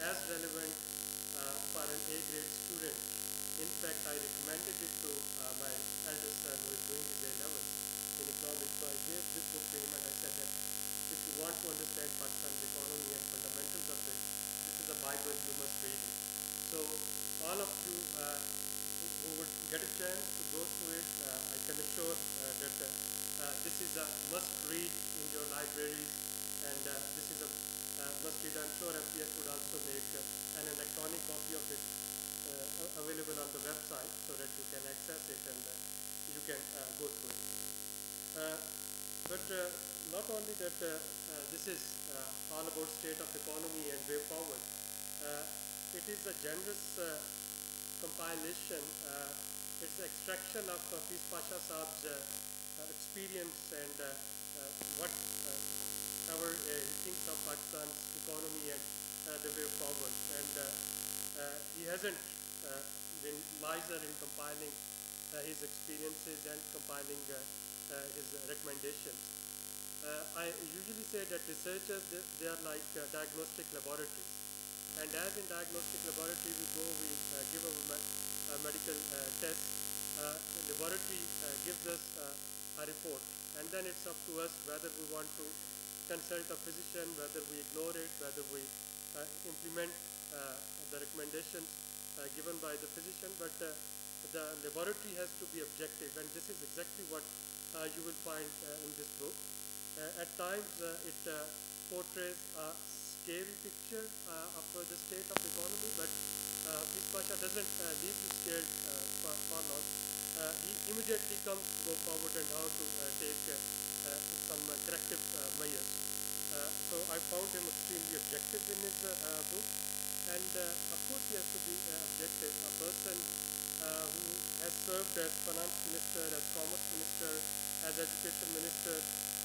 as relevant for an A-grade student. In fact, I recommended it to my eldest son who is doing his A-level in economics. So I gave this book to him and I said that if you want to understand Pakistan's economy and fundamentals of it, this is a Bible, you must read it. So all of you who would get a chance to go through it, I can assure that this is a must read in your libraries, and this is a must read. I'm sure MPS would also make an electronic copy of it available on the website so that you can access it and you can go through it. But not only that this is all about state of economy and way forward, it is a generous compilation. It's the extraction of Hafiz Pasha Saab's experience and whatever he thinks of Pakistan's economy and the way forward. And he hasn't been miser in compiling his experiences and compiling his recommendations. I usually say that researchers, they are like diagnostic laboratories. And as in diagnostic laboratory, we go, we give a medical test. The laboratory gives us a report. And then it's up to us whether we want to consult a physician, whether we ignore it, whether we implement the recommendations given by the physician. But the laboratory has to be objective, and this is exactly what you will find in this book. At times, it portrays a scary picture of the state of the economy, but Hafiz Pasha doesn't leave you scared for long. He immediately comes to go forward and how to take some corrective measures. So I found him extremely objective in his book, and of course he has to be objective. A person who has served as finance minister, as commerce minister, as education minister,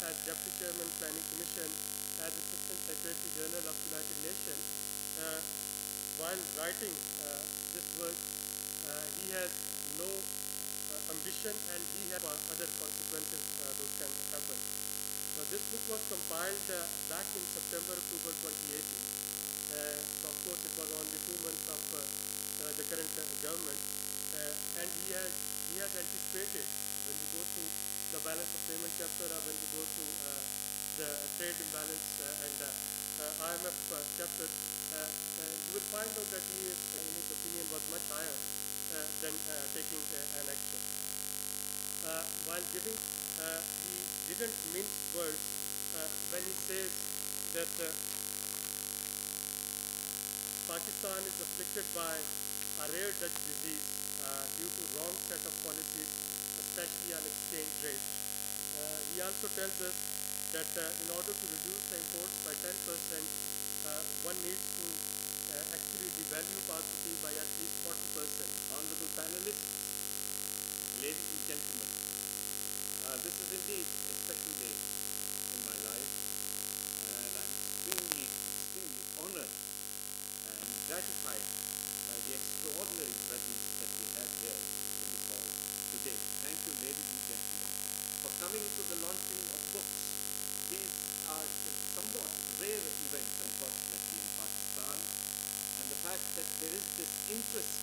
as deputy chairman planning commission, as assistant secretary general of United Nations, while writing this work, he has no ambition, and he has other consequences those can happen. Now, this book was compiled back in September, October 2018. So of course it was only 2 months of the current government, and he has anticipated when you go to the balance of payment chapter, or when you go to the trade imbalance and IMF chapter, you will find out that he, in his opinion, was much higher than taking an action. While giving, he didn't mince words when he says that Pakistan is afflicted by a rare Dutch disease due to wrong set of policies, especially on exchange rates. He also tells us that in order to reduce the imports by 10%, one needs to actually devalue Pak rupee by at least 40%. Honorable panelists, ladies and gentlemen, this is indeed a special day in my life, and I'm extremely honored and gratified by the extraordinary presence that we have here in this hall today. Thank you, ladies and gentlemen, for coming to the launching of books. These are somewhat rare events, unfortunately, in Pakistan, and the fact that there is this interest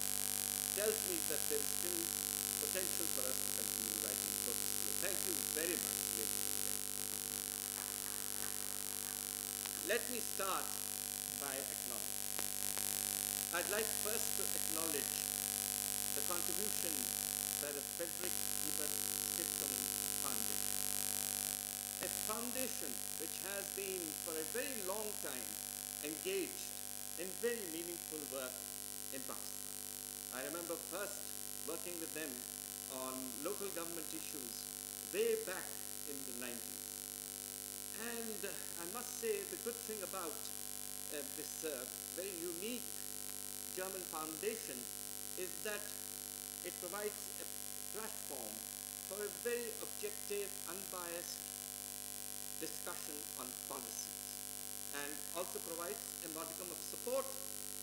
tells me that there is still potential for us to continue writing books. So thank you very much, ladies and gentlemen. Let me start by acknowledging. I'd like first to acknowledge the contribution by the Frederick Ebert Stiftung Foundation. A foundation which has been for a very long time engaged in very meaningful work in Pakistan. I remember first working with them on local government issues way back in the 90s. And I must say the good thing about this very unique German foundation is that it provides a platform for a very objective, unbiased discussion on policies, and also provides a modicum of support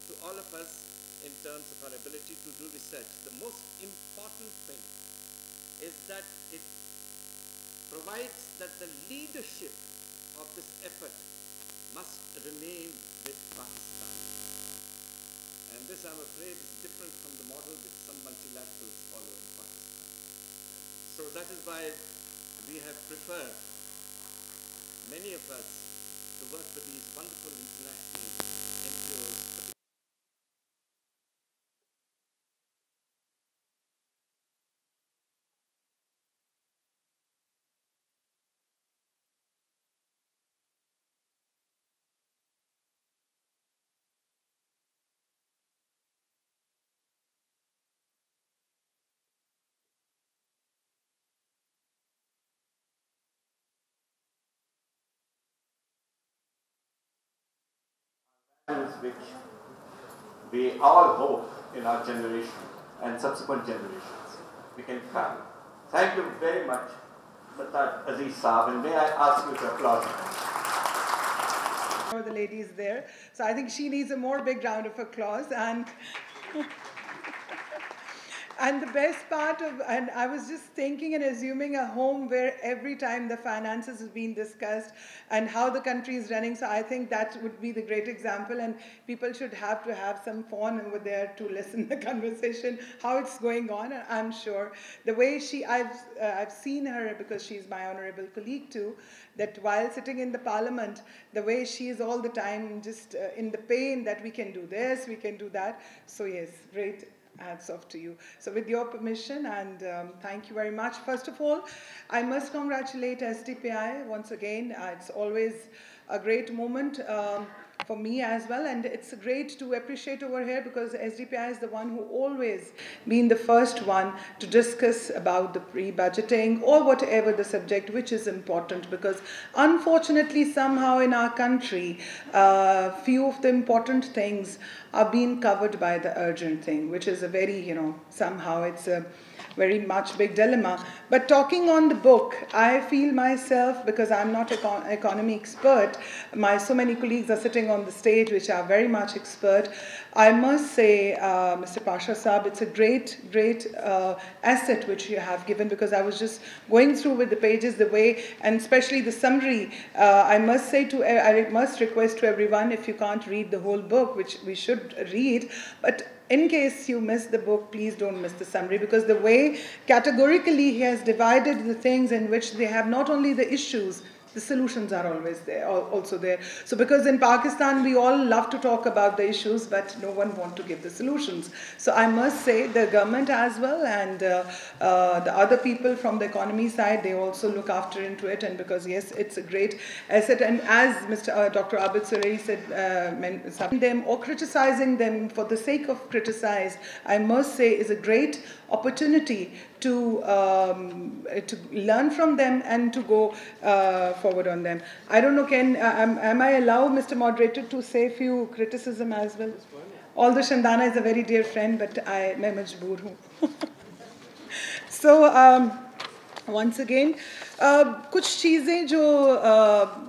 to all of us in terms of our ability to do research. The most important thing is that it provides that the leadership of this effort must remain with Pakistan. And this, I'm afraid, is different from the model which some multilaterals follow in Pakistan. So that is why we have preferred, many of us, to work with these wonderful international NGOs. Which we all hope in our generation and subsequent generations we can come. Thank you very much, Sattad Aziz Saab, and may I ask you to applaud him. The lady is there, so I think she needs a more big round of applause. And the best part of, and I was just thinking and assuming a home where every time the finances is being discussed and how the country is running. So I think that would be the great example, and people should have to have some phone over there to listen to the conversation, how it's going on. And I'm sure the way I've seen her, because she's my honorable colleague too, that while sitting in the parliament, the way she is all the time just in the pain that we can do this, we can do that. So yes, great. Hats off to you. So with your permission, and thank you very much. First of all, I must congratulate SDPI once again. It's always a great moment for me as well, and it's great to appreciate over here because SDPI is the one who always been the first one to discuss about the pre-budgeting or whatever the subject which is important, because unfortunately somehow in our country few of the important things are being covered by the urgent thing, which is a very, somehow it's a very much big dilemma. But talking on the book, I feel myself, because I'm not an economy expert, so many colleagues are sitting on the stage which are very much expert. I must say, Mr. Pasha Saab, it's a great asset which you have given, because I was just going through with the pages, the way, and especially the summary. I must request to everyone, if you can't read the whole book, which we should read, but in case you miss the book, please don't miss the summary, because the way categorically he has divided the things in which they have not only the issues, the solutions are always there, also there. So because in Pakistan, we all love to talk about the issues, but no one wants to give the solutions. So I must say the government as well, and the other people from the economy side, they also look after into it. And because yes, it's a great asset. And as Dr. Abid Sureri said, them or criticizing them for the sake of criticize, I must say is a great opportunity to learn from them and to go forward on them. I don't know, am I allowed, Mr. Moderator, to say a few criticism as well? Although Shandana is a very dear friend, but मैं मजबूर हूँ. So once again, कुछ चीज़ें जो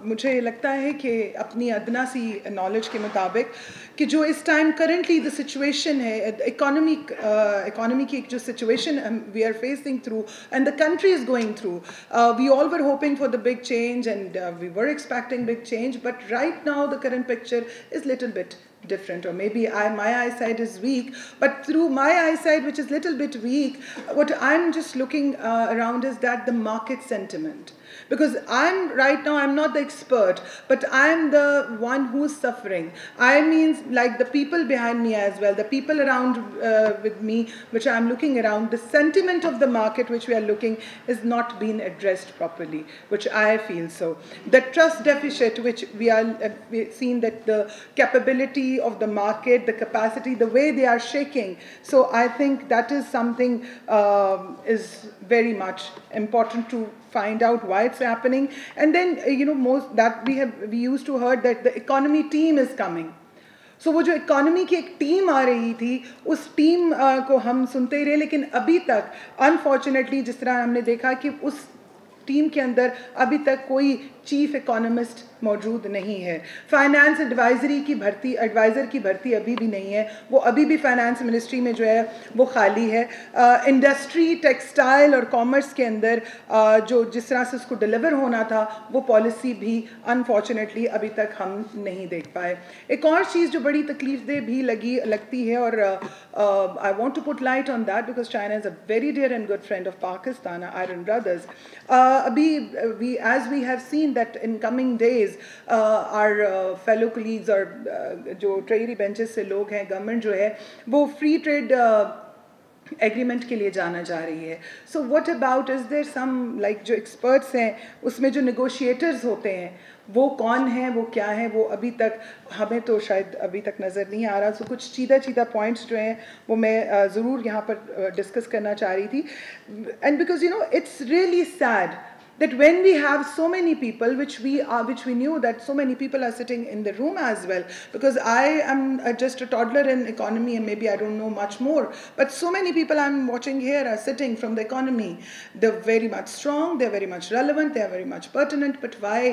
मुझे लगता है कि अपनी अदना सी नॉलेज के मुताबिक कि जो इस टाइम करंटली द सिचुएशन है इकोनॉमी की जो situation we are facing through and the country is going through we all were hoping for the big change and we were expecting big change but right now the current picture is little bit different, or maybe my eyesight is weak, but through my eyesight, which is little bit weak, what I'm just looking around is that the market sentiment. Because right now, I'm not the expert, but I'm the one who's suffering. I mean, like the people behind me as well, the people around with me, which I'm looking around, the sentiment of the market which we are looking is not being addressed properly, which I feel so. The trust deficit, which we've seen that the capability of the market, the capacity, the way they are shaking. So I think that is something is very much important to find out why it's happening. And then, we used to heard that the economy team is coming. So वो जो economy की एक team आ रही थी, उस team को हम सुनते ही रहे, लेकिन अभी तक unfortunately जिस तरह हमने देखा कि उस टीम के अंदर अभी तक कोई चीफ इकोनॉमिस्ट मौजूद नहीं है। फाइनेंस एडवाइज़र की भर्ती अभी भी नहीं है, वो अभी भी फाइनेंस मिनिस्ट्री में जो है वो खाली है। इंडस्ट्री, टेक्सटाइल और कॉमर्स के अंदर जो जिस तरह से उसको डिलीवर होना था वो पॉलिसी भी अनफॉर्चुनेटली अभी तक हम नहीं देख पाए। एक और चीज़ जो बड़ी तकलीफदेह भी लगती है, और I want to put light on that because China is a very dear and good friend of Pakistan, iron brothers. अभी as we have seen that in coming days our fellow colleagues और जो ट्रेजरी बेंचेस से लोग हैं, government जो है वो free trade agreement के लिए जाना जा रही है। So what about, is there some like जो एक्सपर्ट्स हैं उसमें जो नेगोशिएटर्स होते हैं वो कौन हैं, वो क्या है, वो अभी तक हमें तो शायद अभी तक नज़र नहीं आ रहा। सो कुछ सीधा पॉइंट्स जो हैं वो मैं ज़रूर यहाँ पर डिस्कस करना चाह रही थी। And because you know it's really sad that when we have so many people, which we knew that so many people are sitting in the room as well, because I am just a toddler in economy and maybe I don't know much more, but so many people I'm watching here are sitting from the economy. They're very much strong, they're very much relevant, they're very much pertinent, but why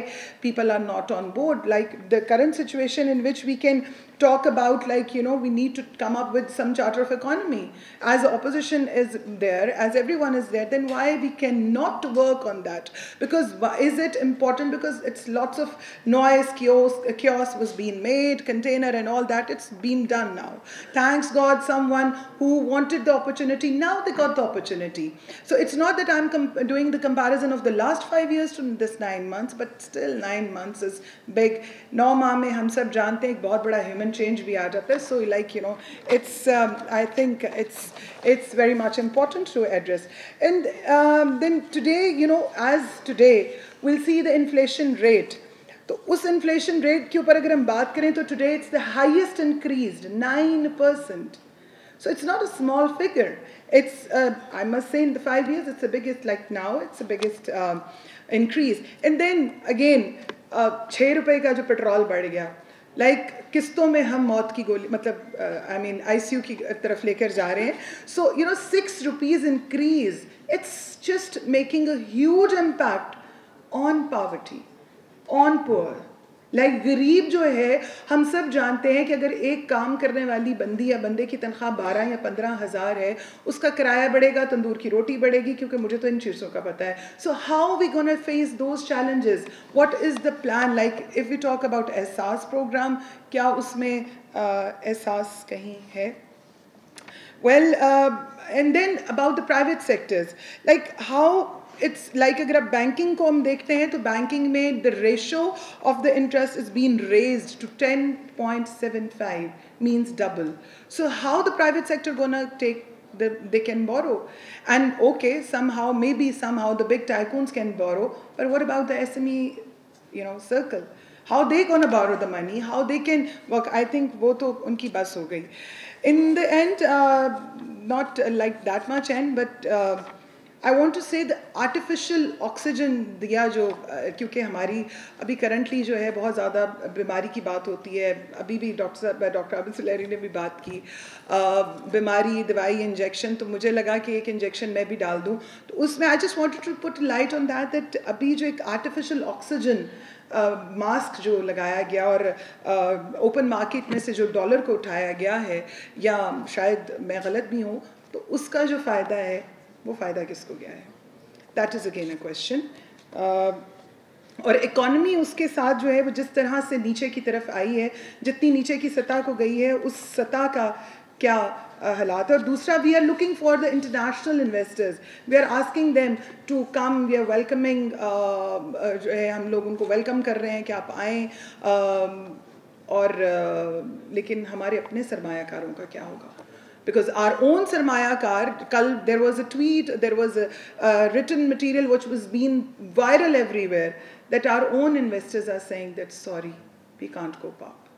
people are not on board? Like the current situation in which we can talk about, like, you know, we need to come up with some charter of economy. As the opposition is there, as everyone is there, then why we cannot work on that? Because is it important? Because it's lots of noise, chaos was being made, container and all that, it's been done now. Thanks God, someone who wanted the opportunity, now they got the opportunity. So it's not that I'm doing the comparison of the last 5 years to this 9 months, but still 9 months is big. 9 माह में हम सब जानते हैं एक बहुत बड़ा human change भी आ जाता है. So like, you know, it's I think it's very much important to address. And then today, you know, as today we'll see the inflation rate. तो उस inflation rate के ऊपर अगर हम बात करें तो today it's the highest increased 9%. So it's not a small figure. It's I must say in the 5 years it's the biggest, like now it's the biggest increase. And then again 6 रुपए का जो पेट्रोल बढ़ गया, like किस्तों में हम मौत की गोली, मतलब आई मीन ICU की तरफ लेकर जा रहे हैं. So you know 6 rupees increase, it's just making a huge impact on poverty, on poor. Like गरीब जो है, हम सब जानते हैं कि अगर एक काम करने वाली बंदी या बंदे की तनख्वाह 12 या 15 हज़ार है, उसका किराया बढ़ेगा, तंदूर की रोटी बढ़ेगी, क्योंकि मुझे तो इन चीज़ों का पता है. So how we gonna face those challenges? What is the plan? Like if we talk about Ehsaas program, क्या उसमें एहसास कहीं है? Well, and then about the private sectors, like how it's like अगर आप बैंकिंग को हम देखते हैं तो बैंकिंग में the ratio of the interest is being raised to 10.75, means double. So how the private sector gonna take they can borrow? And okay, somehow, maybe somehow the big tycoons can borrow, but what about the SME, you know, circle? How they gonna borrow the money? How they can work? I think वो तो उनकी बस हो गई. In the end, not like that much end, but I want to say the artificial oxygen दिया जो, क्योंकि हमारी अभी currently जो है बहुत ज़्यादा बीमारी की बात होती है. अभी भी डॉक्टर आबिद सुलेरी ने भी बात की, बीमारी, दवाई, इंजेक्शन, तो मुझे लगा कि एक इंजेक्शन मैं भी डाल दूँ. तो उसमें I just wanted to put light on that अभी जो एक artificial oxygen मास्क जो लगाया गया और ओपन मार्केट में से जो डॉलर को उठाया गया है, या शायद मैं गलत भी हूँ, तो उसका जो फ़ायदा है वो फ़ायदा किसको गया है? That is again a question. और इकॉनमी उसके साथ जो है वो जिस तरह से नीचे की तरफ आई है, जितनी नीचे की सतह को गई है, उस सतह का क्या हालात है? और दूसरा, we are looking for the international investors, we are asking them to come, we are welcoming, जो है हम लोग उनको वेलकम कर रहे हैं कि आप आएँ, और लेकिन हमारे अपने सरमायाकारों का क्या होगा? Because our own sarmayakar, there was a tweet, there was a written material which was being viral everywhere, that our own investors are saying that sorry, we can't cope up.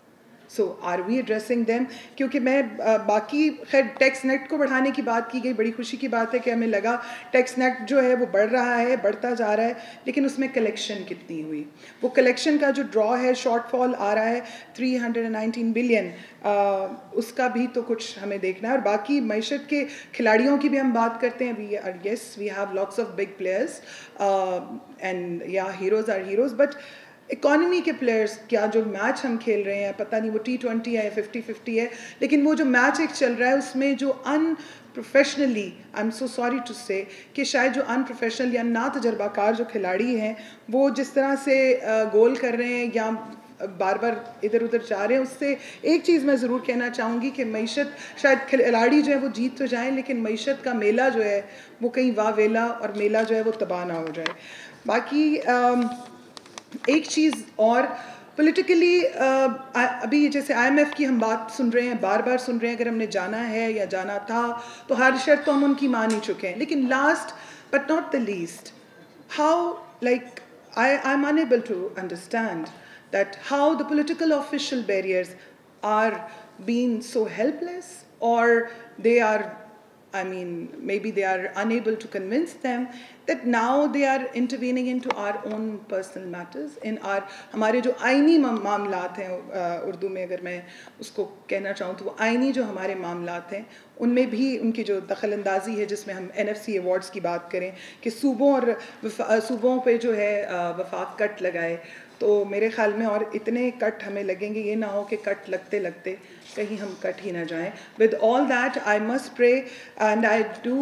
So are we addressing them? क्योंकि मैं बाकी खैर tax net को बढ़ाने की बात की गई, बड़ी खुशी की बात है कि हमें लगा टैक्स नेट जो है वो बढ़ रहा है, बढ़ता जा रहा है, लेकिन उसमें कलेक्शन कितनी हुई? वो कलेक्शन का जो ड्रॉ है, शॉर्टफॉल आ रहा है 319 बिलियन, उसका भी तो कुछ हमें देखना है। और बाकी मैशत के खिलाड़ियों की भी हम बात करते हैं, we have lots of big players and या heroes are heroes, but economy के प्लेयर्स, क्या जो मैच हम खेल रहे हैं, पता नहीं वो T20 है या 50-50 है, लेकिन वो जो मैच एक चल रहा है उसमें जो unprofessionally, I am so sorry to say कि शायद जो अनप्रोफेशनल या ना तजर्बाकार जो खिलाड़ी हैं वो जिस तरह से गोल कर रहे हैं या बार बार इधर उधर जा रहे हैं, उससे एक चीज़ मैं ज़रूर कहना चाहूँगी कि मईशत, शायद खिलाड़ी जो है वो जीत तो जाएँ, लेकिन मईशत का मेला जो है वो कहीं वावेला और मेला जो है वो तबाह ना हो जाए। बाकी एक चीज़ और पॉलिटिकली अभी जैसे IMF की हम बात सुन रहे हैं, बार बार सुन रहे हैं, अगर हमने जाना है या जाना था तो हर शर्त तो हम उनकी मान ही चुके हैं, लेकिन last but not the least, how like I am unable to understand that how the political official barriers are being so helpless, or they are, I mean, maybe they are unable to convince them that now they are intervening into our own personal matters, in our हमारे जो आईनी मामलात हैं, उर्दू में अगर मैं उसको कहना चाहूँ तो वो आईनी जो हमारे मामलात हैं उनमें भी उनकी जो दखलंदाजी है, जिसमें हम NFC अवार्ड्स की बात करें कि सूबों पे जो है वफाक कट लगाए, तो मेरे ख्याल में और इतने कट हमें लगेंगे, ये ना हो कि कट लगते लगते कहीं हम कट ही ना जाएं। With all that, I must pray and I do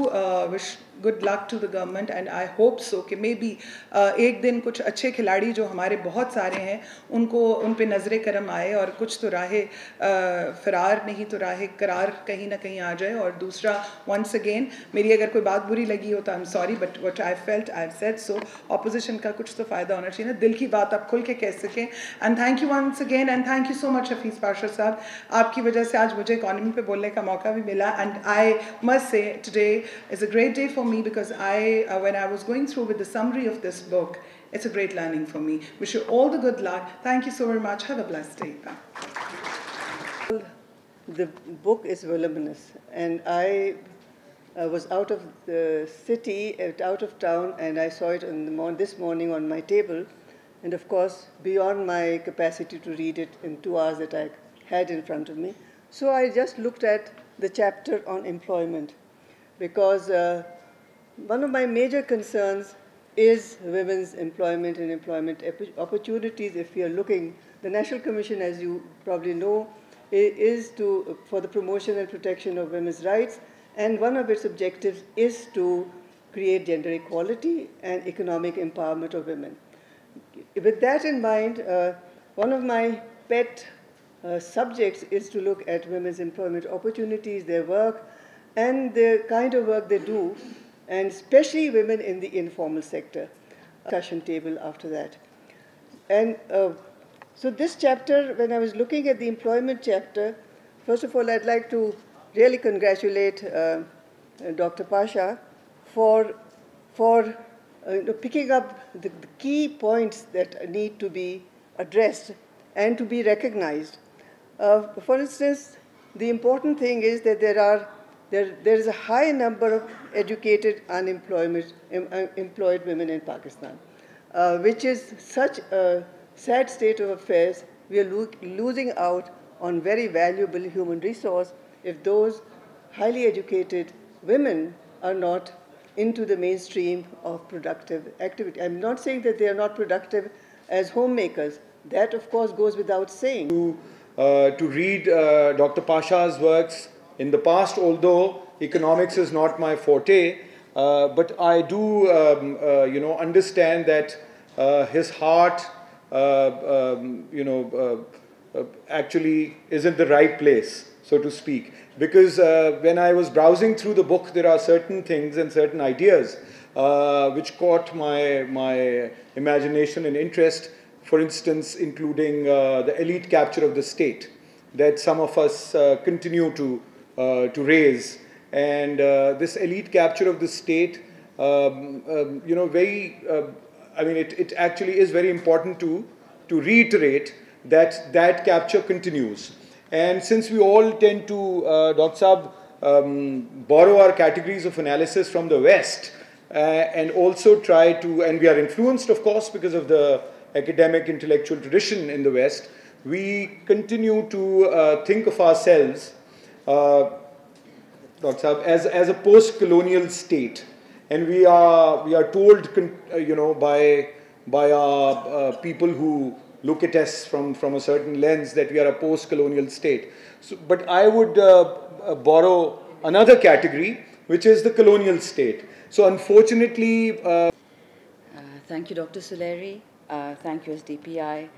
wish good luck to the government and I hope so कि maybe एक दिन कुछ अच्छे खिलाड़ी जो हमारे बहुत सारे हैं उन पे नज़रे करम आए और कुछ तो राहे फ़रार नहीं तो राहे करार कहीं ना कहीं आ जाए। और दूसरा, once again, मेरी अगर कोई बात बुरी लगी हो तो I'm sorry, but what I felt I've said so। opposition का कुछ तो फ़ायदा होना चाहिए ना, दिल की बात आप खुल के कह सकें। and thank you once again and thank you so much Hafeez Pasha साहब, आपकी वजह से आज मुझे इकॉनमी पे बोलने का मौका भी मिला। and I must say today is a great day for me because when I was going through with the summary of this book, it's a great learning for me. Wish you all the good luck. Thank you so very much. Have a blessed day. The book is voluminous, and I was out of the city, out of town, and I saw it this morning on my table. And of course, beyond my capacity to read it in 2 hours that I had in front of me. So I just looked at the chapter on employment, because one of my major concerns is women's employment and employment opportunities. If we are looking, the National Commission, as you probably know, is for the promotion and protection of women's rights, and one of its objectives is to create gender equality and economic empowerment of women. With that in mind, one of my pet subjects is to look at women's employment opportunities, their work, and the kind of work they do, and especially women in the informal sector. Discussion table after that. And so this chapter, when I was looking at the employment chapter, first of all, I'd like to really congratulate Dr. Pasha for picking up the key points that need to be addressed and to be recognized. For instance, the important thing is that there is a high number of educated employed women in Pakistan, which is such a sad state of affairs. We are losing out on very valuable human resource if those highly educated women are not into the mainstream of productive activity. I'm not saying that they are not productive as homemakers. That, of course, goes without saying. To read Dr. Pasha's works in the past, although economics is not my forte, but I do, understand that his heart, actually is in the right place, so to speak. Because when I was browsing through the book, there are certain things and certain ideas which caught my imagination and interest. For instance, including the elite capture of the state that some of us continue to raise. And this elite capture of the state, it actually is very important to reiterate that capture continues. And since we all tend to, Dr. Saab, borrow our categories of analysis from the West, and also try to, and we are influenced, of course, because of the academic intellectual tradition in the West, we continue to think of ourselves, Dr. Saab, as a post-colonial state. And we are told, you know, by our people who look at us from a certain lens that we are a post-colonial state. So, but I would borrow another category, which is the colonial state. So unfortunately... Thank you, Dr. Suleri. Thank you, SDPI.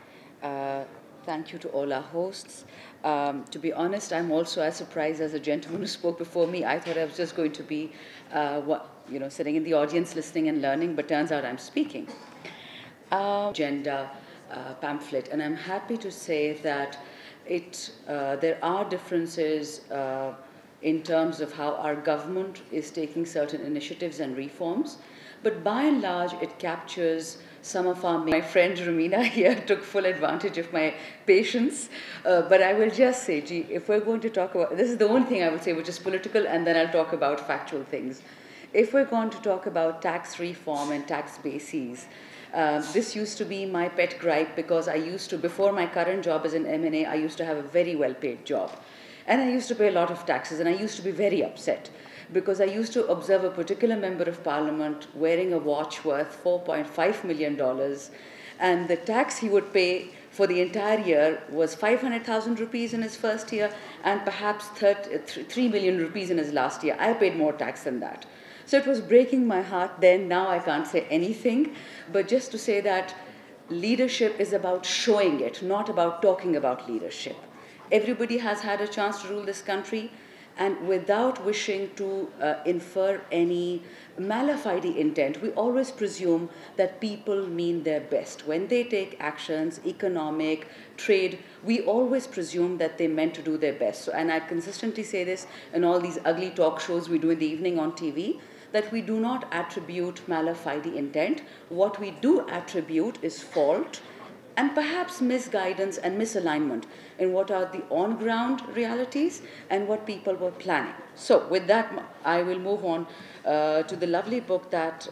Thank you to all our hosts. To be honest, I'm also as surprised as the gentleman who spoke before me. I thought I was just going to be sitting in the audience listening and learning, but turns out I'm speaking. Agenda pamphlet, and I'm happy to say that there are differences in terms of how our government is taking certain initiatives and reforms, but by and large it captures some of our... My friend Rumina here took full advantage of my patience, but I will just say, gee, if we're going to talk about... This is the only thing I would say which is political, and then I'll talk about factual things. If we're going to talk about tax reform and tax bases, this used to be my pet gripe, because I used to, before my current job as an M&A, I used to have a very well-paid job. And I used to pay a lot of taxes, and I used to be very upset, because I used to observe a particular member of parliament wearing a watch worth $4.5 million, and the tax he would pay for the entire year was 500,000 rupees in his first year, and perhaps 3 million rupees in his last year. I paid more tax than that. So it was breaking my heart then. Now I can't say anything, but just to say that leadership is about showing it, not about talking about leadership. Everybody has had a chance to rule this country, and without wishing to infer any mala fide intent, we always presume that people mean their best. When they take actions, economic, trade, we always presume that they meant to do their best. So, and I consistently say this in all these ugly talk shows we do in the evening on TV, that we do not attribute mala fide intent. What we do attribute is fault and perhaps misguidance and misalignment in what are the on-ground realities and what people were planning. So with that, I will move on to the lovely book that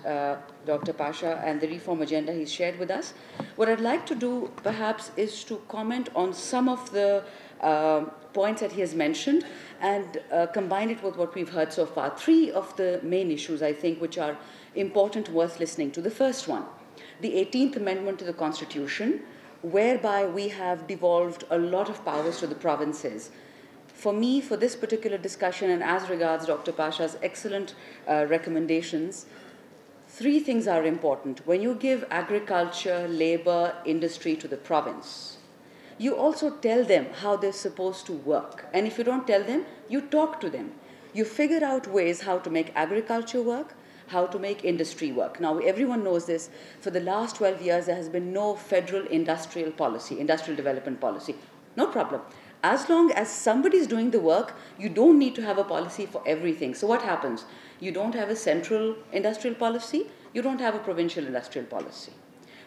Dr. Pasha and the Reform Agenda he's shared with us. What I'd like to do perhaps is to comment on some of the points that he has mentioned and combine it with what we've heard so far. Three of the main issues, I think, which are important, worth listening to. The first one, the 18th Amendment to the Constitution, whereby we have devolved a lot of powers to the provinces. For me, for this particular discussion, and as regards Dr. Pasha's excellent recommendations, three things are important. When you give agriculture, labor, industry to the province, you also tell them how they're supposed to work. And if you don't tell them, you talk to them. You figure out ways how to make agriculture work, how to make industry work. Now, everyone knows this. For the last 12 years, there has been no federal industrial policy, industrial development policy. No problem. As long as somebody's doing the work, you don't need to have a policy for everything. So what happens? You don't have a central industrial policy. You don't have a provincial industrial policy.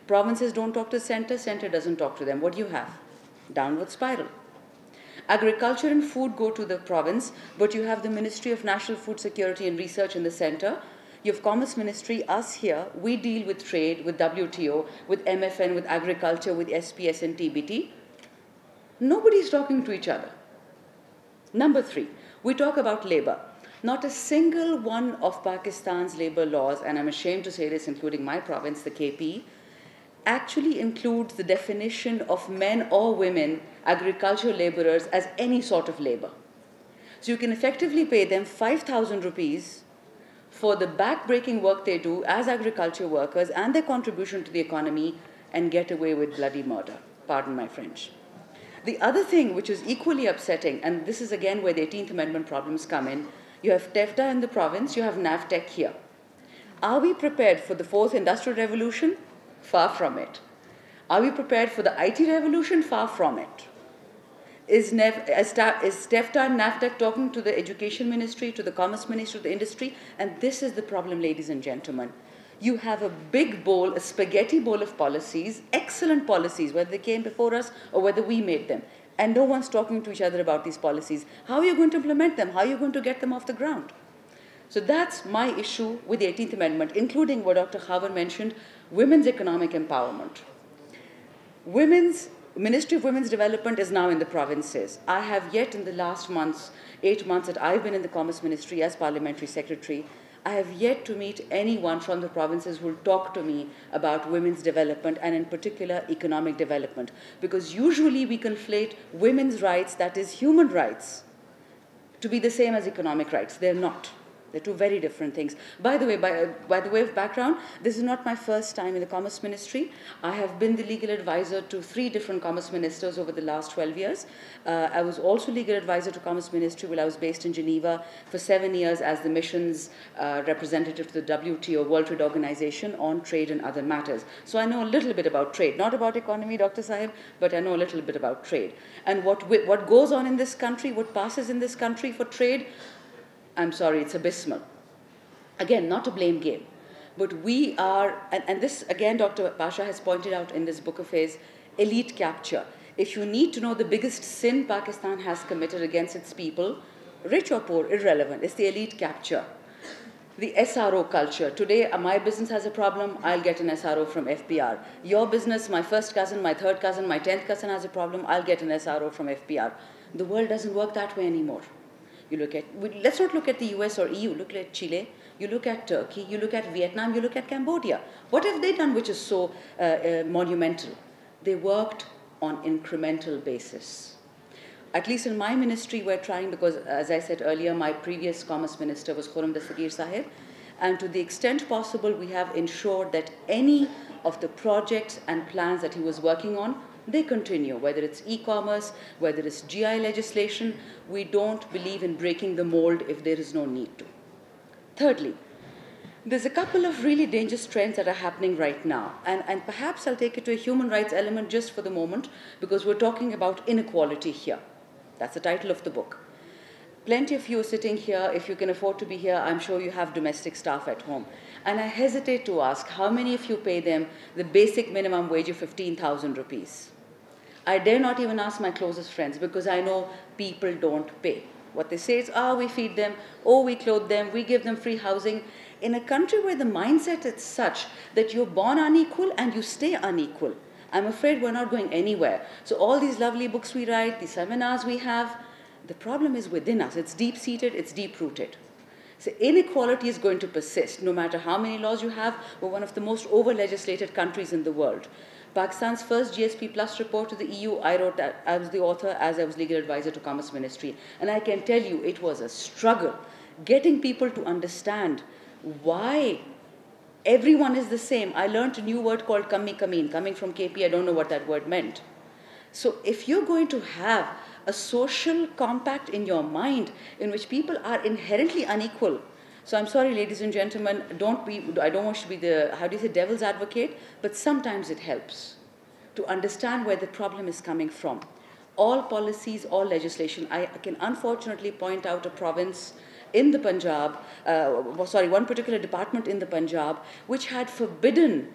Provinces don't talk to the center. Center doesn't talk to them. What do you have? Downward spiral. Agriculture and food go to the province, but you have the Ministry of National Food Security and Research in the center. You have Commerce Ministry, us here, we deal with trade, with WTO, with MFN, with agriculture, with SPS and TBT. Nobody's talking to each other. Number three, we talk about labor. Not a single one of Pakistan's labor laws, and I'm ashamed to say this, including my province, the KP, actually includes the definition of men or women, agricultural laborers, as any sort of labor. So you can effectively pay them 5,000 rupees for the back-breaking work they do as agriculture workers and their contribution to the economy and get away with bloody murder. Pardon my French. The other thing which is equally upsetting, and this is again where the 18th Amendment problems come in, you have TEFTA in the province, you have NAVTEC here. Are we prepared for the fourth industrial revolution? Far from it. Are we prepared for the IT revolution? Far from it. Is TEFTA and NAVTEC talking to the Education Ministry, to the Commerce Ministry, to the industry? And this is the problem, ladies and gentlemen. You have a big bowl, a spaghetti bowl of policies, excellent policies, whether they came before us or whether we made them. And no one's talking to each other about these policies. How are you going to implement them? How are you going to get them off the ground? So that's my issue with the 18th Amendment, including what Dr. Khavar mentioned, women's economic empowerment. Ministry of Women's Development is now in the provinces. I have yet in the last months, 8 months that I've been in the Commerce Ministry as Parliamentary Secretary, I have yet to meet anyone from the provinces who will talk to me about women's development and in particular economic development. Because usually we conflate women's rights, that is human rights, to be the same as economic rights. They're not. They're two very different things. By the way, by the way of background, this is not my first time in the Commerce Ministry. I have been the legal advisor to 3 different Commerce Ministers over the last 12 years. I was also legal advisor to Commerce Ministry while I was based in Geneva for 7 years as the missions representative to the WTO, World Trade Organization, on trade and other matters. So I know a little bit about trade. Not about economy, Dr. Sahib, but I know a little bit about trade. And what goes on in this country, what passes in this country for trade, I'm sorry, it's abysmal. Again, not a blame game, but we are, and this again Dr. Pasha has pointed out in this book of his, elite capture. If you need to know the biggest sin Pakistan has committed against its people, rich or poor, irrelevant, it's the elite capture. The SRO culture. Today, my business has a problem, I'll get an SRO from FBR. Your business, my first cousin, my third cousin, my 10th cousin has a problem, I'll get an SRO from FBR. The world doesn't work that way anymore. You look at, let's not look at the US or EU, look at Chile, you look at Turkey, you look at Vietnam, you look at Cambodia. What have they done which is so monumental? They worked on incremental basis. At least in my ministry, we're trying, because as I said earlier, my previous Commerce Minister was Khurram Dastagir Sahib, and to the extent possible, we have ensured that any of the projects and plans that he was working on, they continue, whether it's e-commerce, whether it's GI legislation. We don't believe in breaking the mold if there is no need to. Thirdly, there's a couple of really dangerous trends that are happening right now. And perhaps I'll take it to a human rights element just for the moment, because we're talking about inequality here. That's the title of the book. Plenty of you are sitting here. If you can afford to be here, I'm sure you have domestic staff at home. And I hesitate to ask, how many of you pay them the basic minimum wage of 15,000 rupees? I dare not even ask my closest friends, because I know people don't pay. What they say is, we feed them, we clothe them, we give them free housing. In a country where the mindset is such that you're born unequal and you stay unequal, I'm afraid we're not going anywhere. So all these lovely books we write, the seminars we have, the problem is within us. It's deep-seated, it's deep-rooted. So inequality is going to persist, no matter how many laws you have. We're one of the most over-legislated countries in the world. Pakistan's first GSP Plus report to the EU, I wrote that, I was the author as I was legal advisor to Commerce Ministry. And I can tell you, it was a struggle getting people to understand why everyone is the same. I learned a new word called kammi kameen, coming from KP, I don't know what that word meant. So if you're going to have a social compact in your mind in which people are inherently unequal, so I'm sorry, ladies and gentlemen, I don't want to be the, devil's advocate, but sometimes it helps to understand where the problem is coming from. All policies, all legislation, I can unfortunately point out a province in the Punjab, one particular department in the Punjab, which had forbidden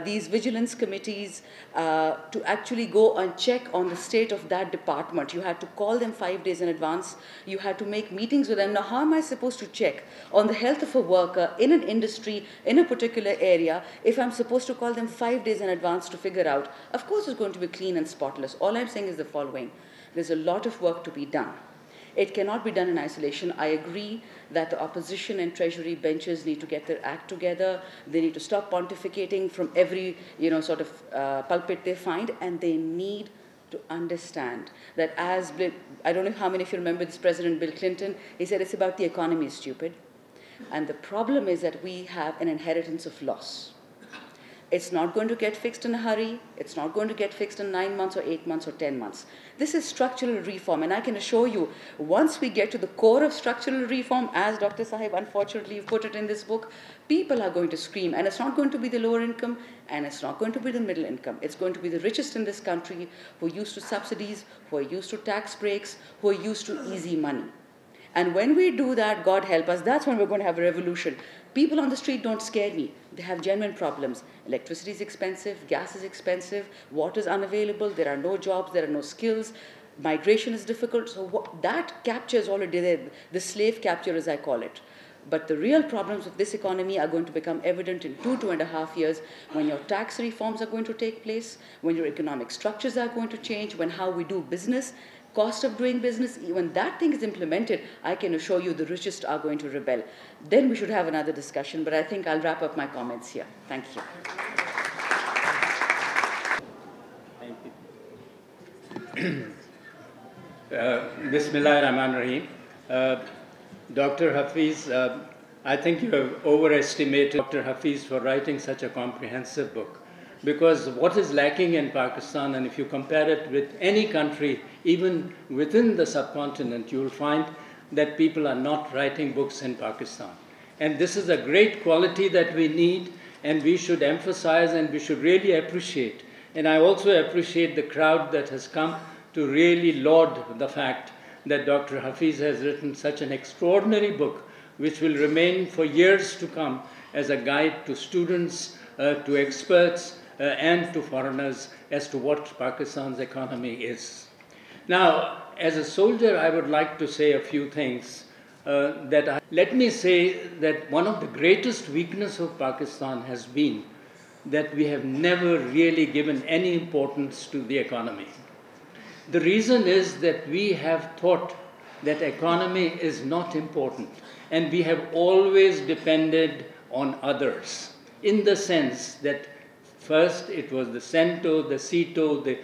these vigilance committees to actually go and check on the state of that department. You had to call them 5 days in advance. You had to make meetings with them. Now, how am I supposed to check on the health of a worker in an industry, in a particular area, if I'm supposed to call them 5 days in advance to figure out? Of course, it's going to be clean and spotless. All I'm saying is the following. There's a lot of work to be done. It cannot be done in isolation. I agree that the opposition and treasury benches need to get their act together. They need to stop pontificating from every, pulpit they find, and they need to understand that I don't know how many of you remember this President Bill Clinton, he said it's about the economy, stupid. And the problem is that we have an inheritance of loss. It's not going to get fixed in a hurry. It's not going to get fixed in 9 months or 8 months or 10 months. This is structural reform. And I can assure you, once we get to the core of structural reform, as Dr. Sahib unfortunately put it in this book, people are going to scream. And it's not going to be the lower income, and it's not going to be the middle income. It's going to be the richest in this country who are used to subsidies, who are used to tax breaks, who are used to easy money. And when we do that, God help us, that's when we're going to have a revolution. People on the street don't scare me. They have genuine problems. Electricity is expensive, gas is expensive, water is unavailable, there are no jobs, there are no skills, migration is difficult. So that captures already the slave capture, as I call it. But the real problems of this economy are going to become evident in 2.5 years, when your tax reforms are going to take place, when your economic structures are going to change, when how we do business, cost of doing business, when that thing is implemented, I can assure you the richest are going to rebel. Then we should have another discussion, but I think I'll wrap up my comments here. Thank you. Thank you. Bismillah ar-Rahman ar-Rahim. Dr. Hafiz, I think you have overestimated Dr. Hafiz for writing such a comprehensive book. Because what is lacking in Pakistan, and if you compare it with any country, even within the subcontinent, you will find that people are not writing books in Pakistan. And this is a great quality that we need, and we should emphasize and we should really appreciate. And I also appreciate the crowd that has come to really laud the fact that Dr. Hafiz has written such an extraordinary book, which will remain for years to come as a guide to students, to experts, and to foreigners as to what Pakistan's economy is. Now, as a soldier, I would like to say a few things. Let me say that one of the greatest weaknesses of Pakistan has been that we have never really given any importance to the economy. The reason is that we have thought that economy is not important, and we have always depended on others, in the sense that first it was the CENTO, the CETO, the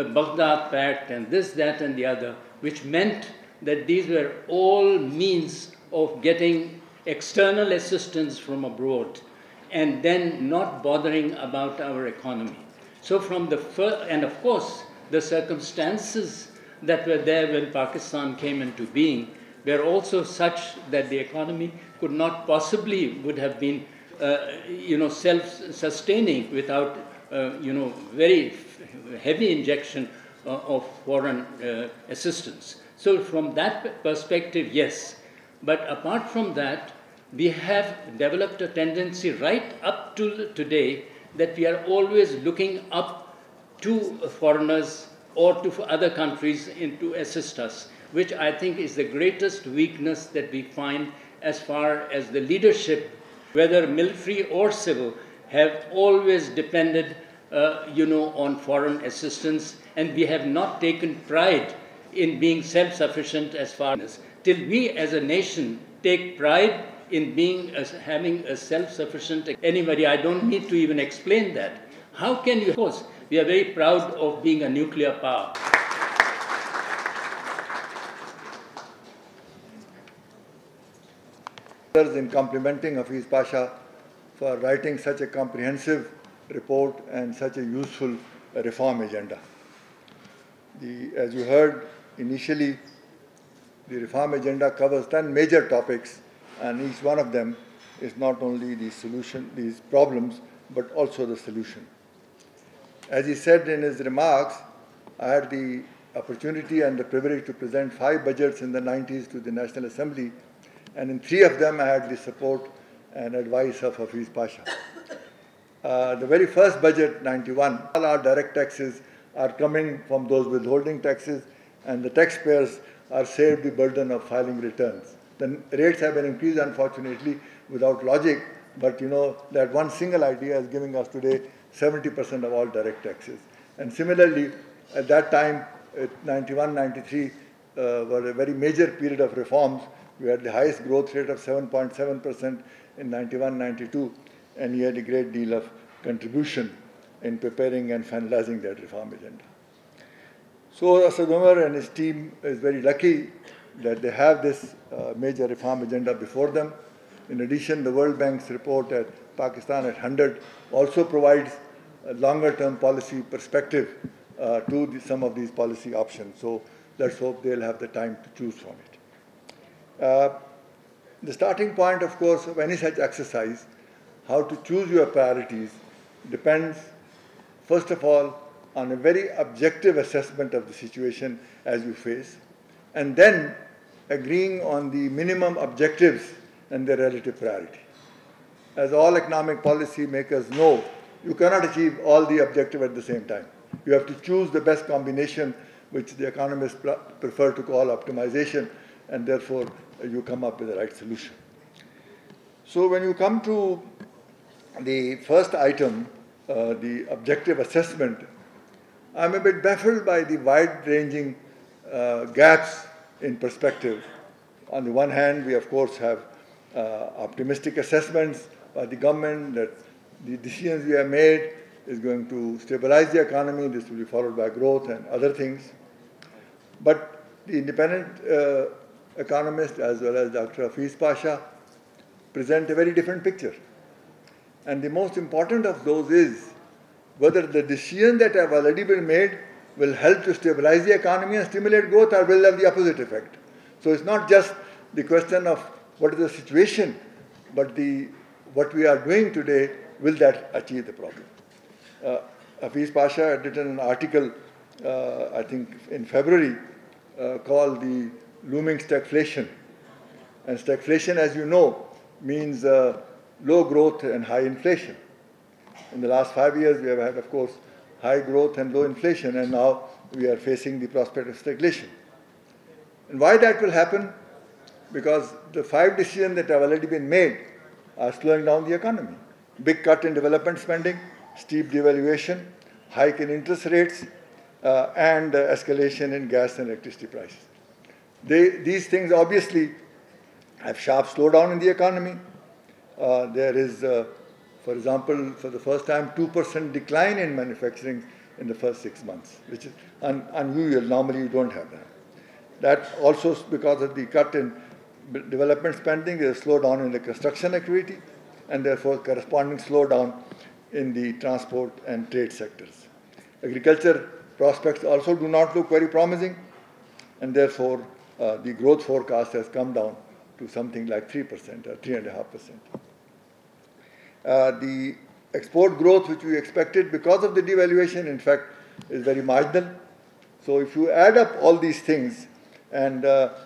Baghdad Pact, and this, that, and the other, which meant that these were all means of getting external assistance from abroad, and then not bothering about our economy. So from the first, and of course, the circumstances that were there when Pakistan came into being were also such that the economy could not possibly would have been, self-sustaining without, very heavy injection of foreign assistance. So from that perspective, yes. But apart from that, we have developed a tendency right up to today that we are always looking up to foreigners or to other countries to assist us, which I think is the greatest weakness that we find as far as the leadership, whether military or civil, have always depended, on foreign assistance, and we have not taken pride in being self-sufficient as far as. Till we as a nation take pride in being having a self-sufficient anybody, I don't need to even explain that. How can you? Of course, we are very proud of being a nuclear power. In complimenting Hafiz Pasha for writing such a comprehensive report and such a useful reform agenda. As you heard initially, the reform agenda covers 10 major topics, and each one of them is not only the solution, these problems, but also the solution. As he said in his remarks, I had the opportunity and the privilege to present 5 budgets in the 90s to the National Assembly, and in 3 of them I had the support and advice of Hafiz Pasha. The very first budget, 91, all our direct taxes are coming from those withholding taxes, and the taxpayers are saved the burden of filing returns. The rates have been increased, unfortunately, without logic, but that one single idea is giving us today 70% of all direct taxes. And similarly, at that time, 91, 93 were a very major period of reforms. We had the highest growth rate of 7.7% in 91, 92, and he had a great deal of contribution in preparing and finalizing that reform agenda. So Asad Umar and his team is very lucky that they have this major reform agenda before them. In addition, the World Bank's report at Pakistan at 100 also provides a longer-term policy perspective to some of these policy options. So let's hope they'll have the time to choose from it. The starting point, of course, of any such exercise, how to choose your priorities, depends, first of all, on a very objective assessment of the situation as you face, and then agreeing on the minimum objectives and their relative priority. As all economic policy makers know, you cannot achieve all the objectives at the same time. You have to choose the best combination, which the economists prefer to call optimization, and therefore you come up with the right solution. So when you come to the first item, the objective assessment, I'm a bit baffled by the wide-ranging gaps in perspective. On the one hand, we of course have optimistic assessments by the government that the decisions we have made is going to stabilize the economy, this will be followed by growth and other things. But the independent economist as well as Dr. Hafiz Pasha present a very different picture. And the most important of those is whether the decisions that have already been made will help to stabilize the economy and stimulate growth, or will have the opposite effect. So it's not just the question of what is the situation, but what we are doing today, will that achieve the problem? Hafiz Pasha had written an article, I think in February, called the looming stagflation. And stagflation, as you know, means low growth and high inflation. In the last 5 years, we have had, of course, high growth and low inflation, and now we are facing the prospect of stagnation. And why that will happen? Because the 5 decisions that have already been made are slowing down the economy. Big cut in development spending, steep devaluation, hike in interest rates, and escalation in gas and electricity prices. These things obviously have sharp slowdown in the economy. There is, for example, for the first time, 2% decline in manufacturing in the first 6 months, which is unusual. Normally, you don't have that. That also because of the cut in development spending, there is a slowdown in the construction activity, and therefore corresponding slowdown in the transport and trade sectors. Agriculture prospects also do not look very promising, and therefore the growth forecast has come down to something like 3% or 3.5%. The export growth which we expected because of the devaluation, in fact, is very marginal. So if you add up all these things, and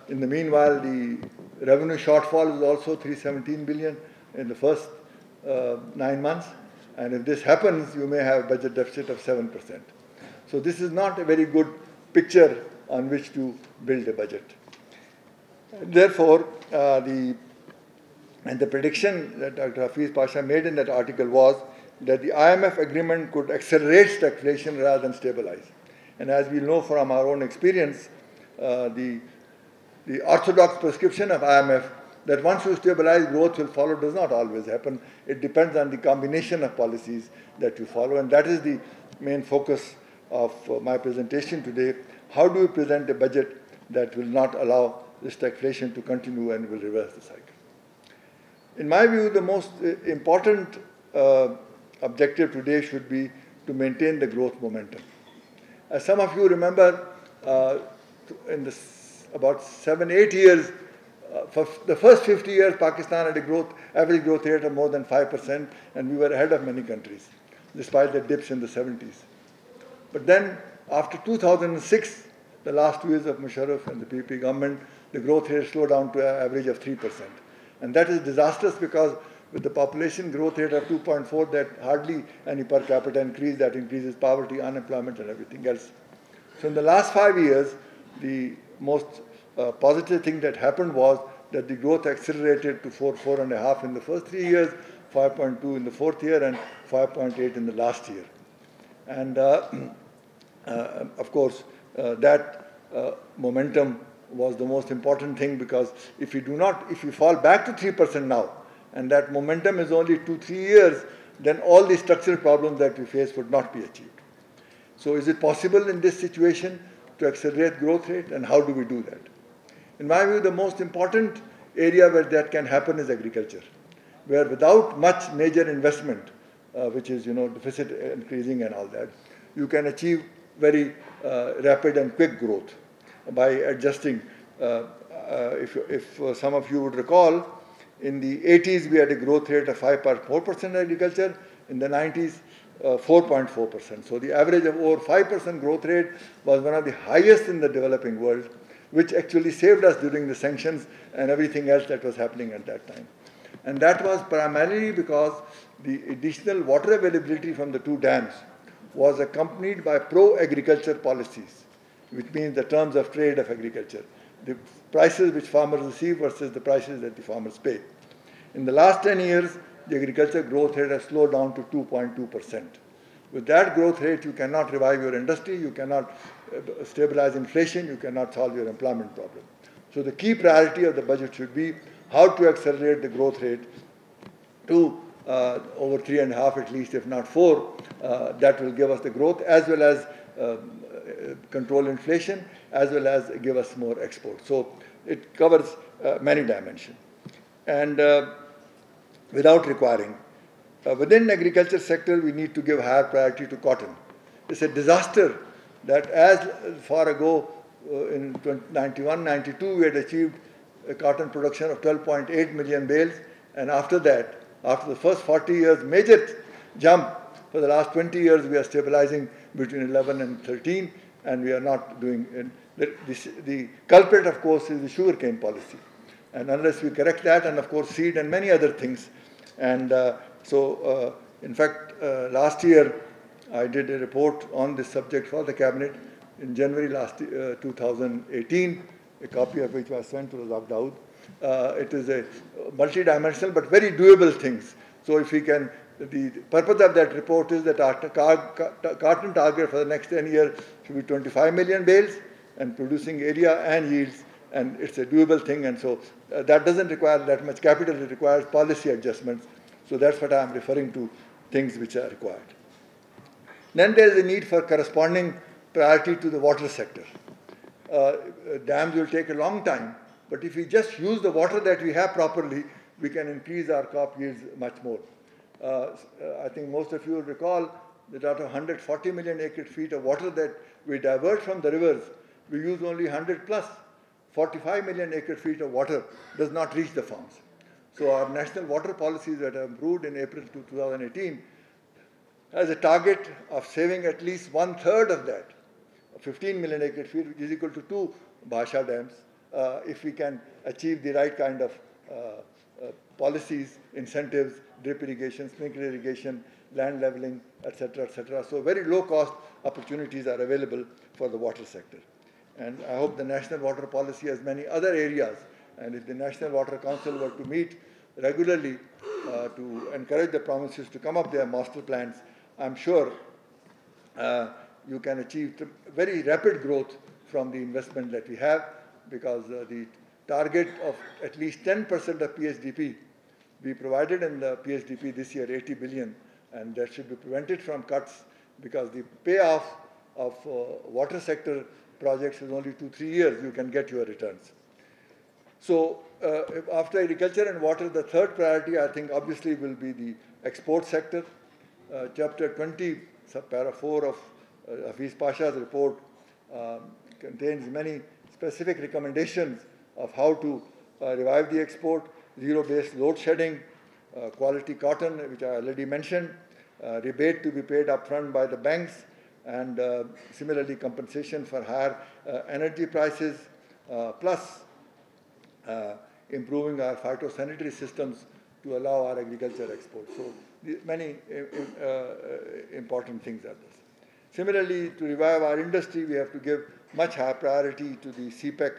in the meanwhile, the revenue shortfall is also 317 billion in the first 9 months. And if this happens, you may have a budget deficit of 7%. So this is not a very good picture on which to build a budget. Therefore, the prediction that Dr. Hafiz Pasha made in that article was that the IMF agreement could accelerate stagflation rather than stabilize. And as we know from our own experience, the orthodox prescription of IMF that once you stabilize, growth will follow does not always happen. It depends on the combination of policies that you follow, and that is the main focus of my presentation today. How do we present a budget that will not allow the stagflation to continue and will reverse the cycle? In my view, the most important objective today should be to maintain the growth momentum. As some of you remember, in about 7-8 years, for the first 50 years, Pakistan had a average growth rate of more than 5%, and we were ahead of many countries, despite the dips in the 70s. But then, after 2006, the last 2 years of Musharraf and the PP government, the growth rate slowed down to an average of 3%. And that is disastrous because with the population growth rate of 2.4, that hardly any per capita increase, that increases poverty, unemployment, and everything else. So in the last 5 years, the most positive thing that happened was that the growth accelerated to 4.5 in the first 3 years, 5.2 in the 4th year, and 5.8 in the last year. And of course, that momentum was the most important thing, because if we fall back to 3% now, and that momentum is only 2-3 years, then all the structural problems that we face would not be achieved. So is it possible in this situation to accelerate growth rate, and how do we do that? In my view, the most important area where that can happen is agriculture, where without much major investment, which is deficit increasing and all that, you can achieve very rapid and quick growth by adjusting. If some of you would recall, in the 80s we had a growth rate of 5.4% in agriculture, in the 90s 4.4%. So the average of over 5% growth rate was one of the highest in the developing world. which actually saved us during the sanctions and everything else that was happening at that time. And that was primarily because the additional water availability from the two dams was accompanied by pro-agriculture policies, which means the terms of trade of agriculture, the prices which farmers receive versus the prices that the farmers pay. In the last 10 years, the agriculture growth rate has slowed down to 2.2%. With that growth rate, you cannot revive your industry, you cannot stabilize inflation, you cannot solve your employment problem. So the key priority of the budget should be how to accelerate the growth rate to over 3.5 at least, if not 4. That will give us the growth as well as control inflation, as well as give us more exports. So it covers many dimensions. And without requiring, within the agriculture sector, we need to give higher priority to cotton. It's a disaster that as far ago in 91-92, we had achieved a cotton production of 12.8 million bales, and after that, after the first 40 years, major jump, for the last 20 years, we are stabilizing between 11 and 13, and we are not doing it. The culprit, of course, is the sugarcane policy. And unless we correct that, and of course, seed and many other things. And in fact, last year, I did a report on this subject for the cabinet in January 2018, a copy of which was sent to Razak Dawood. It is a multi-dimensional but very doable things. So if we can, the purpose of that report is that our cotton target for the next 10 years should be 25 million bales and producing area and yields, and it's a doable thing, and so that doesn't require that much capital, it requires policy adjustments. So that's what I'm referring to, things which are required. Then there is a need for corresponding priority to the water sector. Dams will take a long time, but if we just use the water that we have properly, we can increase our crop yields much more. I think most of you will recall that out of 140 million acre feet of water that we divert from the rivers, we use only 100 plus. 45 million acre feet of water does not reach the farms. So our national water policies that are approved in April 2018 has a target of saving at least 1/3 of that, 15 million acre feet, which is equal to 2 Bhasha dams, if we can achieve the right kind of policies, incentives, drip irrigation, sprinkler irrigation, land leveling, etc., etc. So very low cost opportunities are available for the water sector. And I hope the national water policy has many other areas, and if the National Water Council were to meet regularly to encourage the provinces to come up their master plans, I'm sure you can achieve very rapid growth from the investment that we have, because the target of at least 10% of PSDP, we provided in the PSDP this year 80 billion, and that should be prevented from cuts, because the payoff of water sector projects is only 2-3 years, you can get your returns. So after agriculture and water, the third priority, I think, obviously will be the export sector. Chapter 20, para 4 of Hafiz Pasha's report contains many specific recommendations of how to revive the export, zero-based load shedding, quality cotton, which I already mentioned, rebate to be paid upfront by the banks, and similarly compensation for higher energy prices, plus improving our phytosanitary systems to allow our agriculture export. So many important things are this. Similarly, to revive our industry, we have to give much higher priority to the CPEC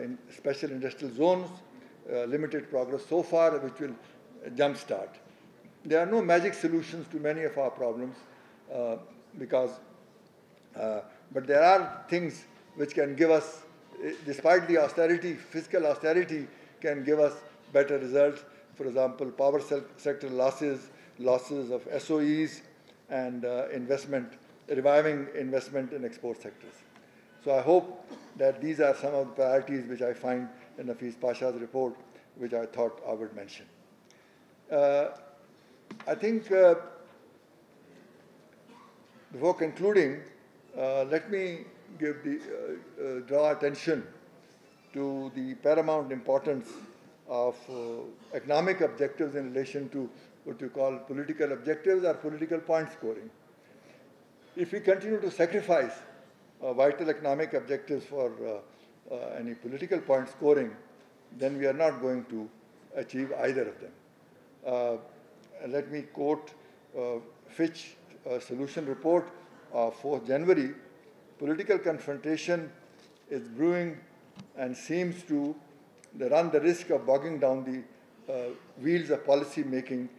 in special industrial zones, limited progress so far, which will jumpstart. There are no magic solutions to many of our problems, but there are things which can give us, despite the austerity, fiscal austerity can give us better results. For example, power sector losses of SOEs, and reviving investment in export sectors. So I hope that these are some of the priorities which I find in Hafiz Pasha's report, which I thought I would mention. I think before concluding, let me draw attention to the paramount importance of economic objectives in relation to what you call political objectives or political point scoring. If we continue to sacrifice vital economic objectives for any political point scoring, then we are not going to achieve either of them. Let me quote Fitch solution report of 4th January. Political confrontation is brewing and seems to run the risk of bogging down the wheels of policy making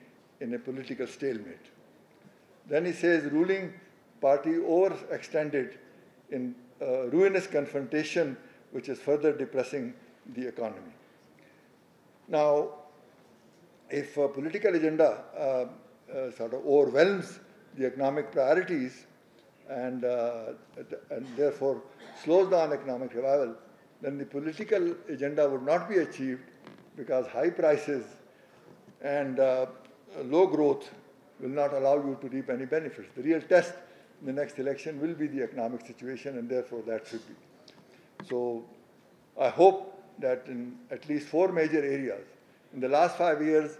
in a political stalemate. Then he says ruling party overextended in ruinous confrontation, which is further depressing the economy. Now, if a political agenda sort of overwhelms the economic priorities and therefore slows down economic revival, then the political agenda would not be achieved because high prices and low growth will not allow you to reap any benefits. The real test in the next election will be the economic situation, and therefore that should be. So I hope that in at least 4 major areas, in the last 5 years,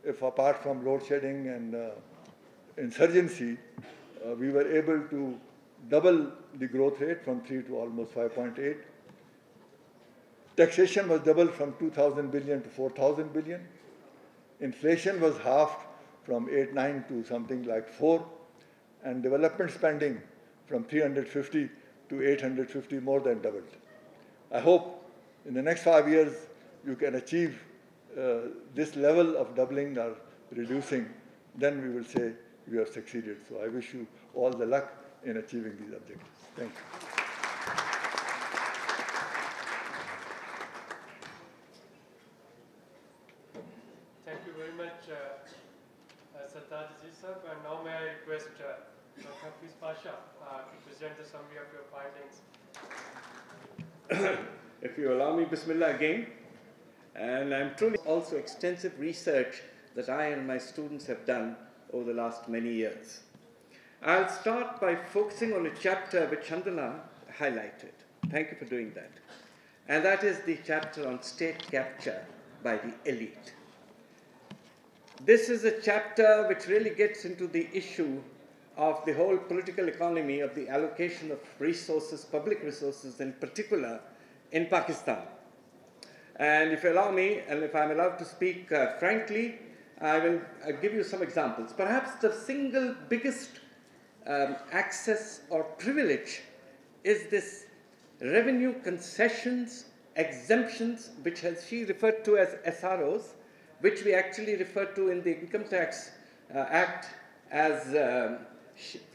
if apart from load shedding and insurgency, we were able to double the growth rate from 3 to almost 5.8. Taxation was doubled from 2,000 billion to 4,000 billion. Inflation was halved from 8.9 to something like 4. And development spending from 350 to 850 more than doubled. I hope in the next 5 years you can achieve this level of doubling or reducing, then we will say we have succeeded. So I wish you all the luck in achieving these objectives. Thank you. Thank you very much, Sartaj Sahab. And now may I request Dr. Hafiz Pasha to present the summary of your findings. If you allow me, Bismillah again. And I'm truly also extensive research that I and my students have done over the last many years. I'll start by focusing on a chapter which Chandana highlighted. Thank you for doing that. And that is the chapter on state capture by the elite. This is a chapter which really gets into the issue of the whole political economy of the allocation of resources, public resources in particular, in Pakistan. And if you allow me, and if I'm allowed to speak frankly, I will give you some examples. Perhaps the single biggest access or privilege is this revenue concessions, exemptions, which she referred to as SROs, which we actually refer to in the Income Tax Act as,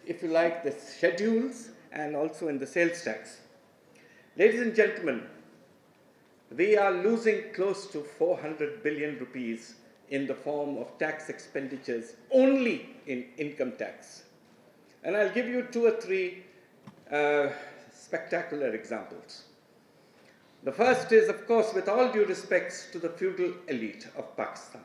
if you like, the schedules and also in the sales tax. Ladies and gentlemen, we are losing close to 400 billion rupees in the form of tax expenditures only in income tax. And I'll give you 2 or 3 spectacular examples. The first is, of course, with all due respects to the feudal elite of Pakistan.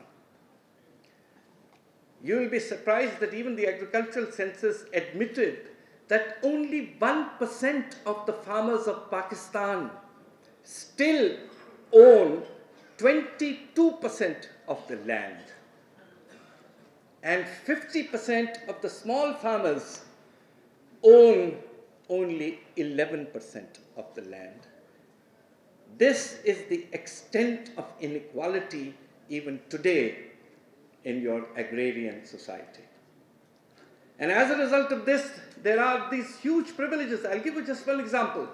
You will be surprised that even the agricultural census admitted that only 1% of the farmers of Pakistan still own 22% of the land. And 50% of the small farmers own only 11% of the land. This is the extent of inequality even today in your agrarian society. And as a result of this, there are these huge privileges. I'll give you just one example.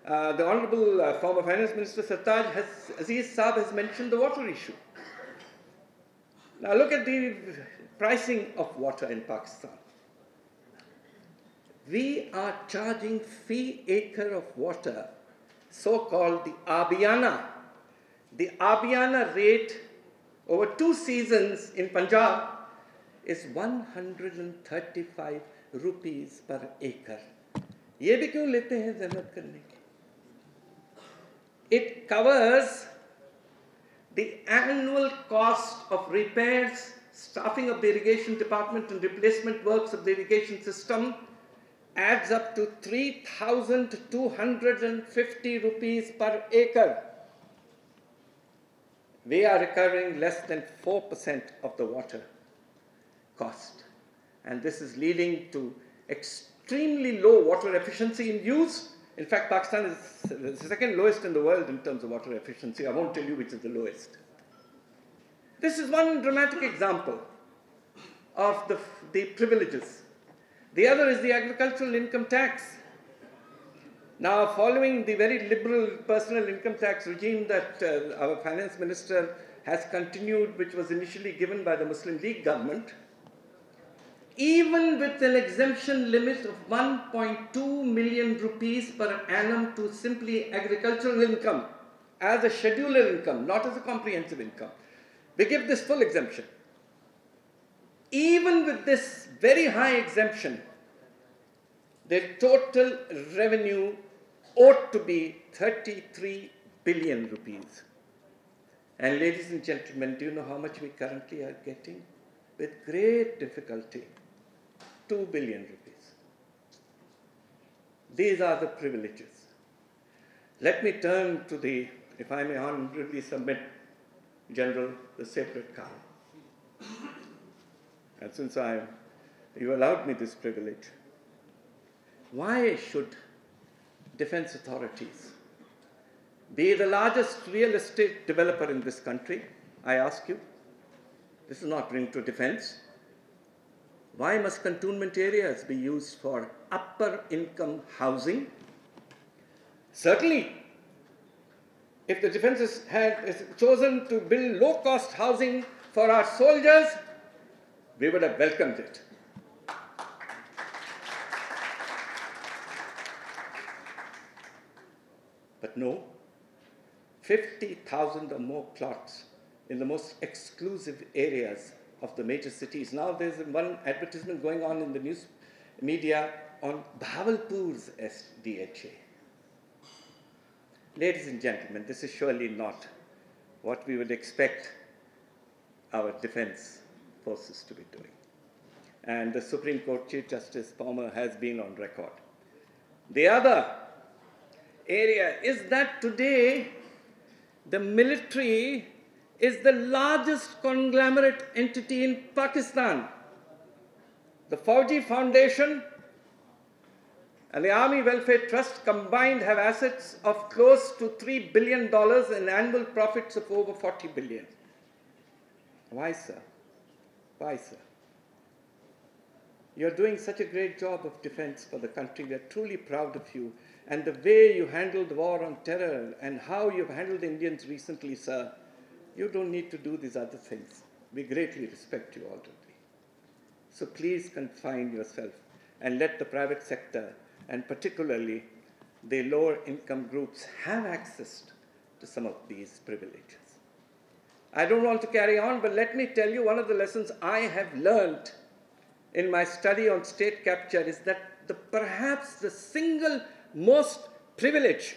The Honorable former Finance Minister Sartaj Aziz Saab has mentioned the water issue. Now look at the pricing of water in Pakistan. We are charging fee acre of water, so-called the Abiyana. The Abiyana rate over 2 seasons in Punjab is 135 rupees per acre. ये भी क्यों लेते हैं ज़हमत करने की? It covers the annual cost of repairs, staffing of the irrigation department and replacement works of the irrigation system, adds up to 3,250 rupees per acre. We are recovering less than 4% of the water cost. And this is leading to extremely low water efficiency in use In fact, Pakistan is the second lowest in the world in terms of water efficiency. I won't tell you which is the lowest. This is one dramatic example of the privileges. The other is the agricultural income tax. Now, following the very liberal personal income tax regime that our finance minister has continued, which was initially given by the Muslim League government, even with an exemption limit of 1.2 million rupees per annum to simply agricultural income, as a scheduler income, not as a comprehensive income, we give this full exemption. Even with this very high exemption, the total revenue ought to be 33 billion rupees. And ladies and gentlemen, do you know how much we currently are getting? With great difficulty, 2 billion rupees. These are the privileges. Let me turn to the, if I may honorably submit, General, the sacred cow. And since you allowed me this privilege, why should defense authorities be the largest real estate developer in this country? I ask you. This is not linked to defense. Why must cantonment areas be used for upper income housing? Certainly, if the defense has chosen to build low-cost housing for our soldiers, we would have welcomed it. But no, 50,000 or more plots in the most exclusive areas of the major cities. Now there's one advertisement going on in the news media on Bhavalpur's SDHA. Ladies and gentlemen, this is surely not what we would expect our defense forces to be doing. And the Supreme Court Chief Justice Palmer has been on record. The other area is that today the military is the largest conglomerate entity in Pakistan. The Fauji Foundation and the Army Welfare Trust combined have assets of close to $3 billion and annual profits of over 40 billion. Why, sir? Why, sir? You're doing such a great job of defense for the country. We're truly proud of you. And the way you handled the war on terror and how you've handled the Indians recently, sir, you don't need to do these other things. We greatly respect you already. So please confine yourself and let the private sector, and particularly the lower income groups, have access to some of these privileges. I don't want to carry on, but let me tell you, one of the lessons I have learned in my study on state capture is that perhaps the single most privilege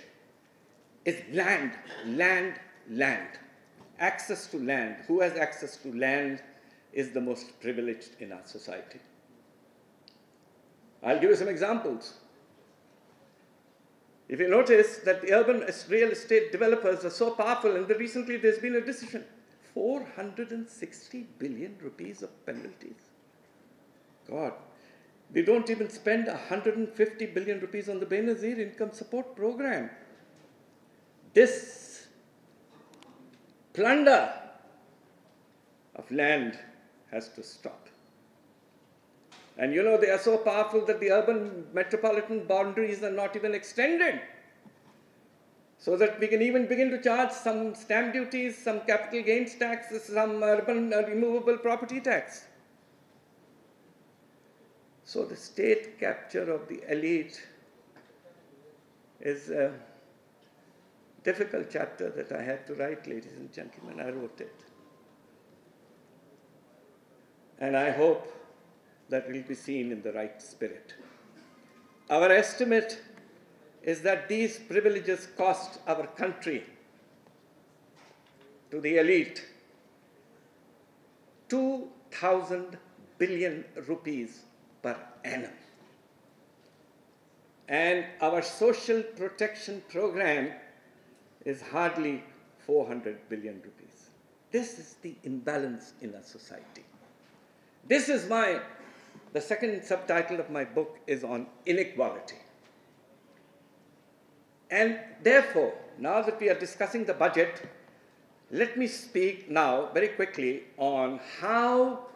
is land, land, land. Access to land. Who has access to land is the most privileged in our society. I'll give you some examples. If you notice that the urban real estate developers are so powerful, and recently there's been a decision, 460 billion rupees of penalties. God, we don't even spend 150 billion rupees on the Benazir income support program. This plunder of land has to stop. And you know, they are so powerful that the urban metropolitan boundaries are not even extended. So that we can even begin to charge some stamp duties, some capital gains taxes, some urban removable property tax. So the state capture of the elite is a difficult chapter that I had to write, ladies and gentlemen. I wrote it. And I hope that it will be seen in the right spirit. Our estimate is that these privileges cost our country, to the elite, 2,000 billion rupees per annum. And our social protection program is hardly 400 billion rupees. This is the imbalance in our society. This is the second subtitle of my book is on inequality. And therefore, now that we are discussing the budget, let me speak now very quickly on how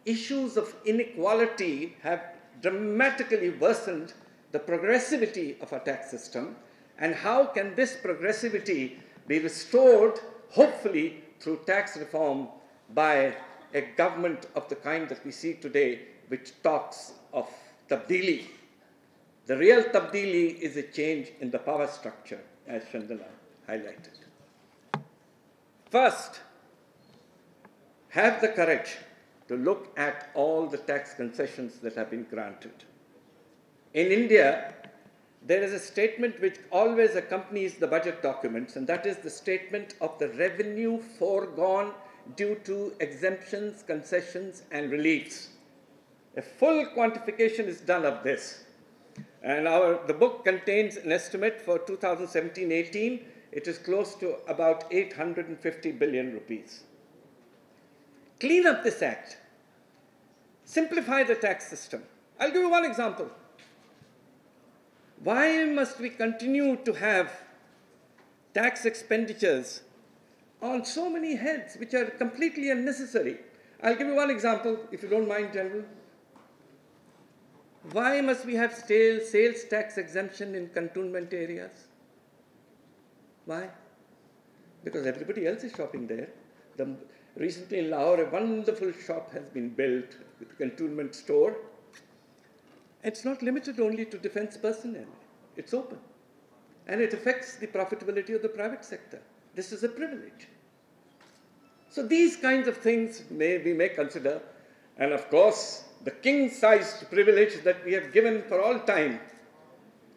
issues of inequality have dramatically worsened the progressivity of our tax system, and how can this progressivity be restored, hopefully through tax reform by a government of the kind that we see today, which talks of tabdili. The real tabdili is a change in the power structure, as Chandana highlighted. First, have the courage to look at all the tax concessions that have been granted. In India, there is a statement which always accompanies the budget documents, and that is the statement of the revenue foregone due to exemptions, concessions, and reliefs. A full quantification is done of this. And the book contains an estimate for 2017-18. It is close to about 850 billion rupees. Clean up this act. Simplify the tax system. I'll give you one example. Why must we continue to have tax expenditures on so many heads which are completely unnecessary? I'll give you one example, if you don't mind, General. Why must we have sales tax exemption in cantonment areas? Why? Because everybody else is shopping there. Recently in Lahore, a wonderful shop has been built with a cantonment store. It's not limited only to defense personnel. It's open. And it affects the profitability of the private sector. This is a privilege. So these kinds of things we may consider. And of course, the king-sized privilege that we have given for all time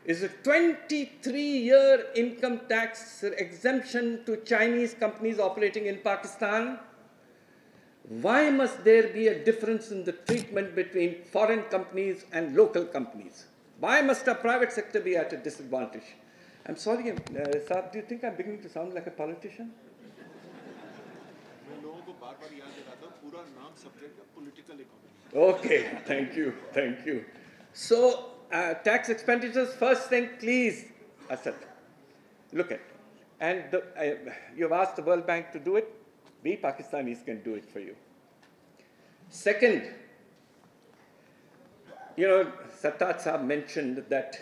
is a 23-year income tax exemption to Chinese companies operating in Pakistan. Why must there be a difference in the treatment between foreign companies and local companies? Why must our private sector be at a disadvantage? I'm sorry, Saab, do you think I'm beginning to sound like a politician? Okay, thank you, thank you. So, tax expenditures, first thing, please, Asad, look at. And you've asked the World Bank to do it. We Pakistanis can do it for you. Second, Sattat Saab mentioned that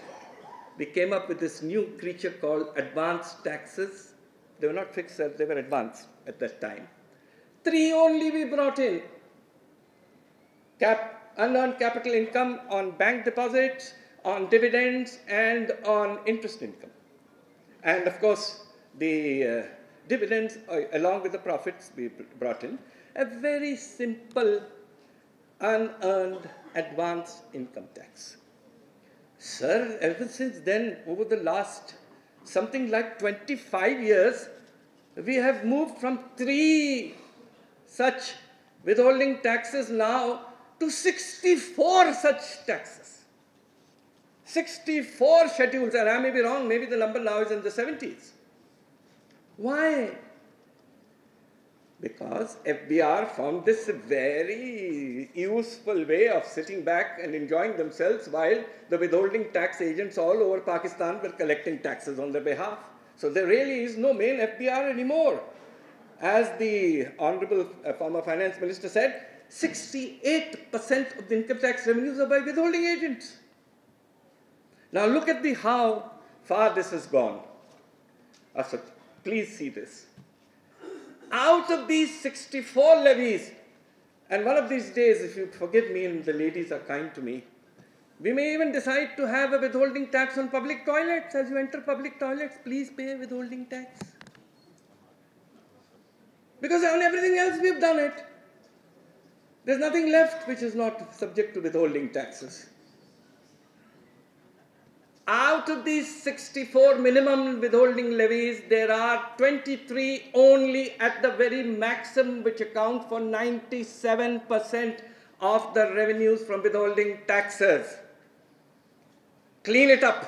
we came up with this new creature called advanced taxes. They were not fixed, they were advanced at that time. 3 only we brought in. Unearned capital income on bank deposits, on dividends, and on interest income. And of course, the dividends, along with the profits we brought in, a very simple, unearned advanced income tax. Sir, ever since then, over the last something like 25 years, we have moved from 3 such withholding taxes now to 64 such taxes. 64 schedules, and I may be wrong, maybe the number now is in the 70s. Why? Because FBR found this a very useful way of sitting back and enjoying themselves while the withholding tax agents all over Pakistan were collecting taxes on their behalf. So there really is no main FBR anymore. As the Honorable former Finance Minister said, 68% of the income tax revenues are by withholding agents. Now look at how far this has gone. Asad, please see this. Out of these 64 levies, and one of these days, if you forgive me and the ladies are kind to me, we may even decide to have a withholding tax on public toilets. As you enter public toilets, please pay a withholding tax. Because on everything else we've done it. There's nothing left which is not subject to withholding taxes. Out of these 64 minimum withholding levies, there are 23 only at the very maximum, which account for 97% of the revenues from withholding taxes. Clean it up.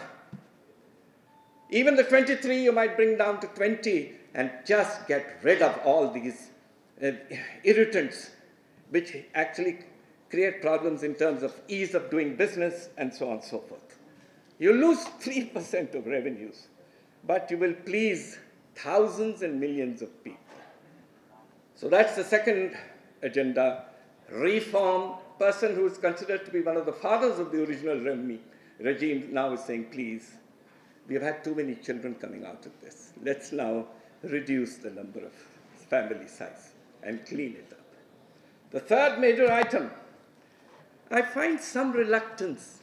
Even the 23 you might bring down to 20 and just get rid of all these irritants which actually create problems in terms of ease of doing business and so on and so forth. You lose 3% of revenues. but you will please thousands and millions of people. So that's the second agenda. Reform. Person who is considered to be one of the fathers of the original regime now is saying, please, we have had too many children coming out of this. Let's now reduce the number of family size and clean it up. The third major item, I find some reluctance,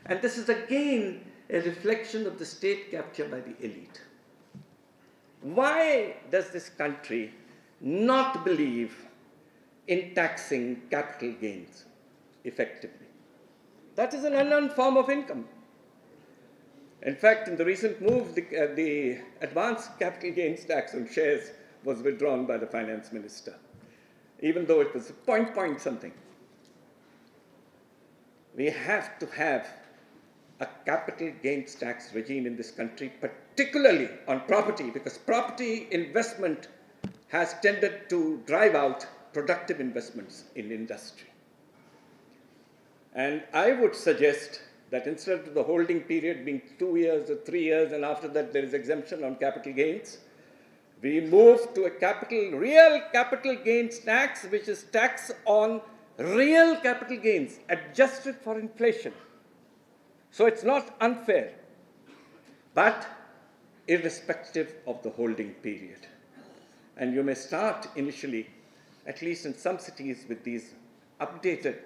and this is again a reflection of the state capture by the elite. Why does this country not believe in taxing capital gains effectively? That is an unknown form of income. In fact, in the recent move, the advanced capital gains tax on shares was withdrawn by the finance minister, even though it was point something. We have to have a capital gains tax regime in this country, particularly on property, because property investment has tended to drive out productive investments in industry. And I would suggest that instead of the holding period being 2 years or 3 years, and after that there is exemption on capital gains, we move to a real capital gains tax, which is tax on real capital gains, adjusted for inflation. So it's not unfair, but irrespective of the holding period. And you may start initially, at least in some cities, with these updated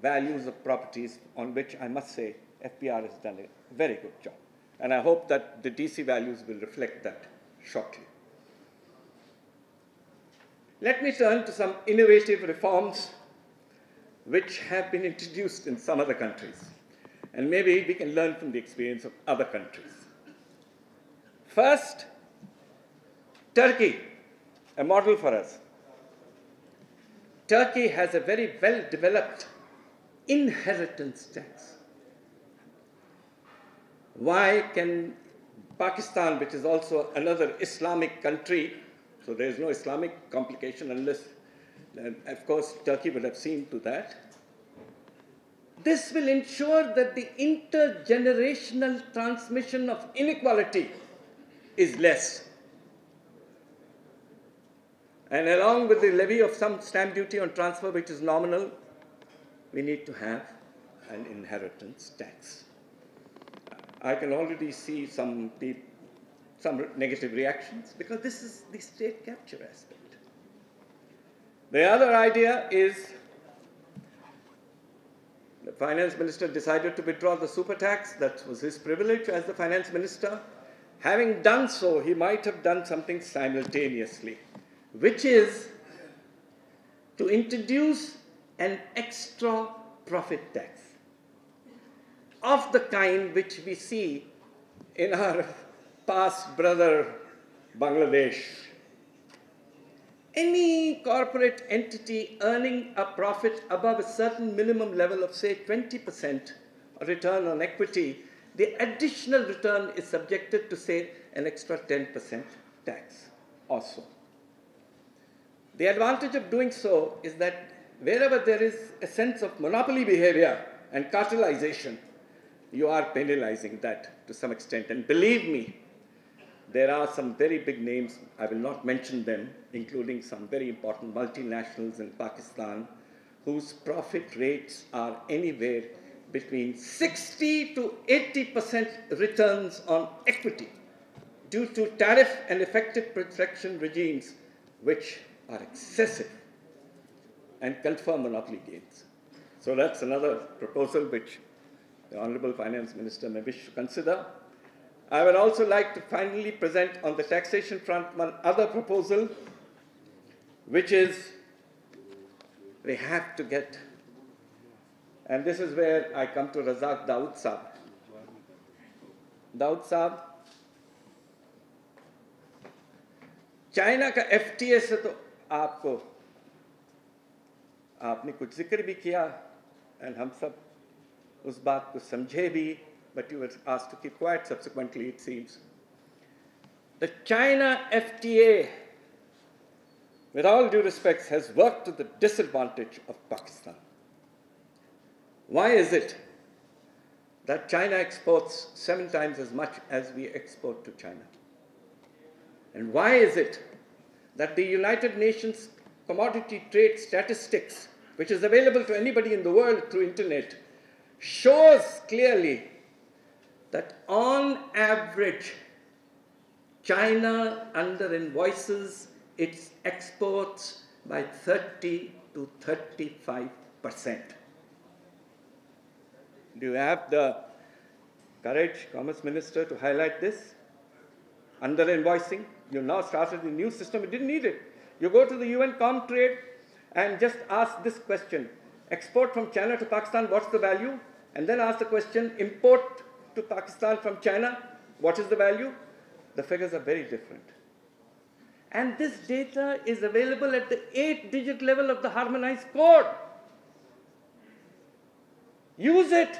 values of properties on which I must say FPR has done a very good job. And I hope that the DC values will reflect that shortly. Let me turn to some innovative reforms which have been introduced in some other countries. And maybe we can learn from the experience of other countries. First, Turkey, a model for us. Turkey has a very well-developed inheritance tax. Why can Pakistan, which is also another Islamic country, so there is no Islamic complication unless, of course, Turkey will have seen to that. This will ensure that the intergenerational transmission of inequality is less. And along with the levy of some stamp duty on transfer, which is nominal, we need to have an inheritance tax. I can already see some negative reactions because this is the state capture aspect. The other idea is the finance minister decided to withdraw the super tax. That was his privilege as the finance minister. Having done so, he might have done something simultaneously, which is to introduce an extra profit tax of the kind which we see in our past brother Bangladesh. Any corporate entity earning a profit above a certain minimum level of, say, 20% return on equity, the additional return is subjected to, say, an extra 10% tax also. The advantage of doing so is that wherever there is a sense of monopoly behavior and cartelization, you are penalizing that to some extent. And believe me, there are some very big names, I will not mention them, including some very important multinationals in Pakistan, whose profit rates are anywhere between 60 to 80% returns on equity due to tariff and effective protection regimes which are excessive and confer monopoly gains. So that's another proposal which the Honorable Finance Minister may wish to consider. I would also like to finally present on the taxation front one other proposal, which is we have to get, and this is where I come to Razak Daud Saab. Daud Saab, China का FTA से तो आपने कुछ जिक्र भी किया, and हम सब उस बात को समझे भी, but you were asked to keep quiet subsequently, it seems. The China FTA, with all due respect, has worked to the disadvantage of Pakistan. Why is it? that China exports 7 times as much as we export to China? And why is it that the United Nations Commodity Trade Statistics, which is available to anybody in the world through internet, shows clearly that on average, China under-invoices its exports by 30 to 35%. Do you have the courage, Commerce Minister, to highlight this? Under-invoicing. You now started a new system. You didn't need it. You go to the UN Comtrade and just ask this question. Export from China to Pakistan, what's the value? And then ask the question, import to Pakistan from China, what is the value? The figures are very different. And this data is available at the 8-digit level of the harmonized code. Use it.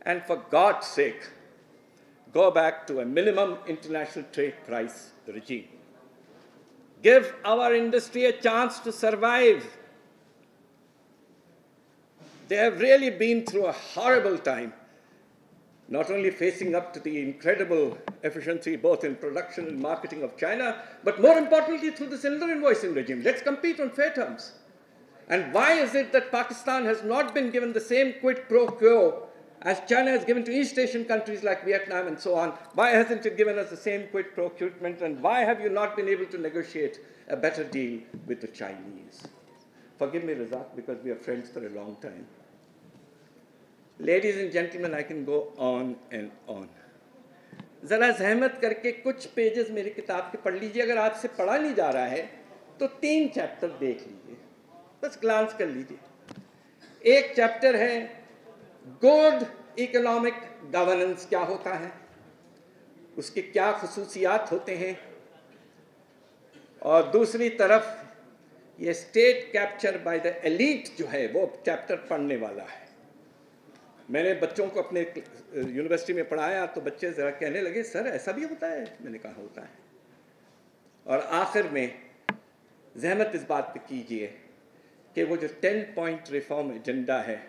And for God's sake, go back to a minimum international trade price regime. Give our industry a chance to survive. They have really been through a horrible time, not only facing up to the incredible efficiency both in production and marketing of China, but more importantly through this under-invoicing regime. Let's compete on fair terms. And why is it that Pakistan has not been given the same quid pro quo as China has given to East Asian countries like Vietnam and so on? Why hasn't it given us the same quid pro quo treatment, and why have you not been able to negotiate a better deal with the Chinese? Forgive me, Razak, because we are friends for a long time. Ladies and gentlemen, I can go on and on. ज़रा ज़हमत करके कुछ pages मेरी किताब के पढ़ लीजिए. अगर आपसे पढ़ा नहीं जा रहा है तो 3 चैप्टर देख लीजिए, बस ग्लांस कर लीजिए. एक चैप्टर है गुड इकोनॉमिक गवर्नेंस क्या होता है, उसके क्या खुसूसियात होते हैं, और दूसरी तरफ ये state capture by the elite जो है वो चैप्टर पढ़ने वाला है. मैंने बच्चों को अपने यूनिवर्सिटी में पढ़ाया तो बच्चे ज़रा कहने लगे, सर ऐसा भी होता है? मैंने कहा होता है. और आखिर में ज़हमत इस बात पे कीजिए कि वो जो 10 पॉइंट रिफॉर्म एजेंडा है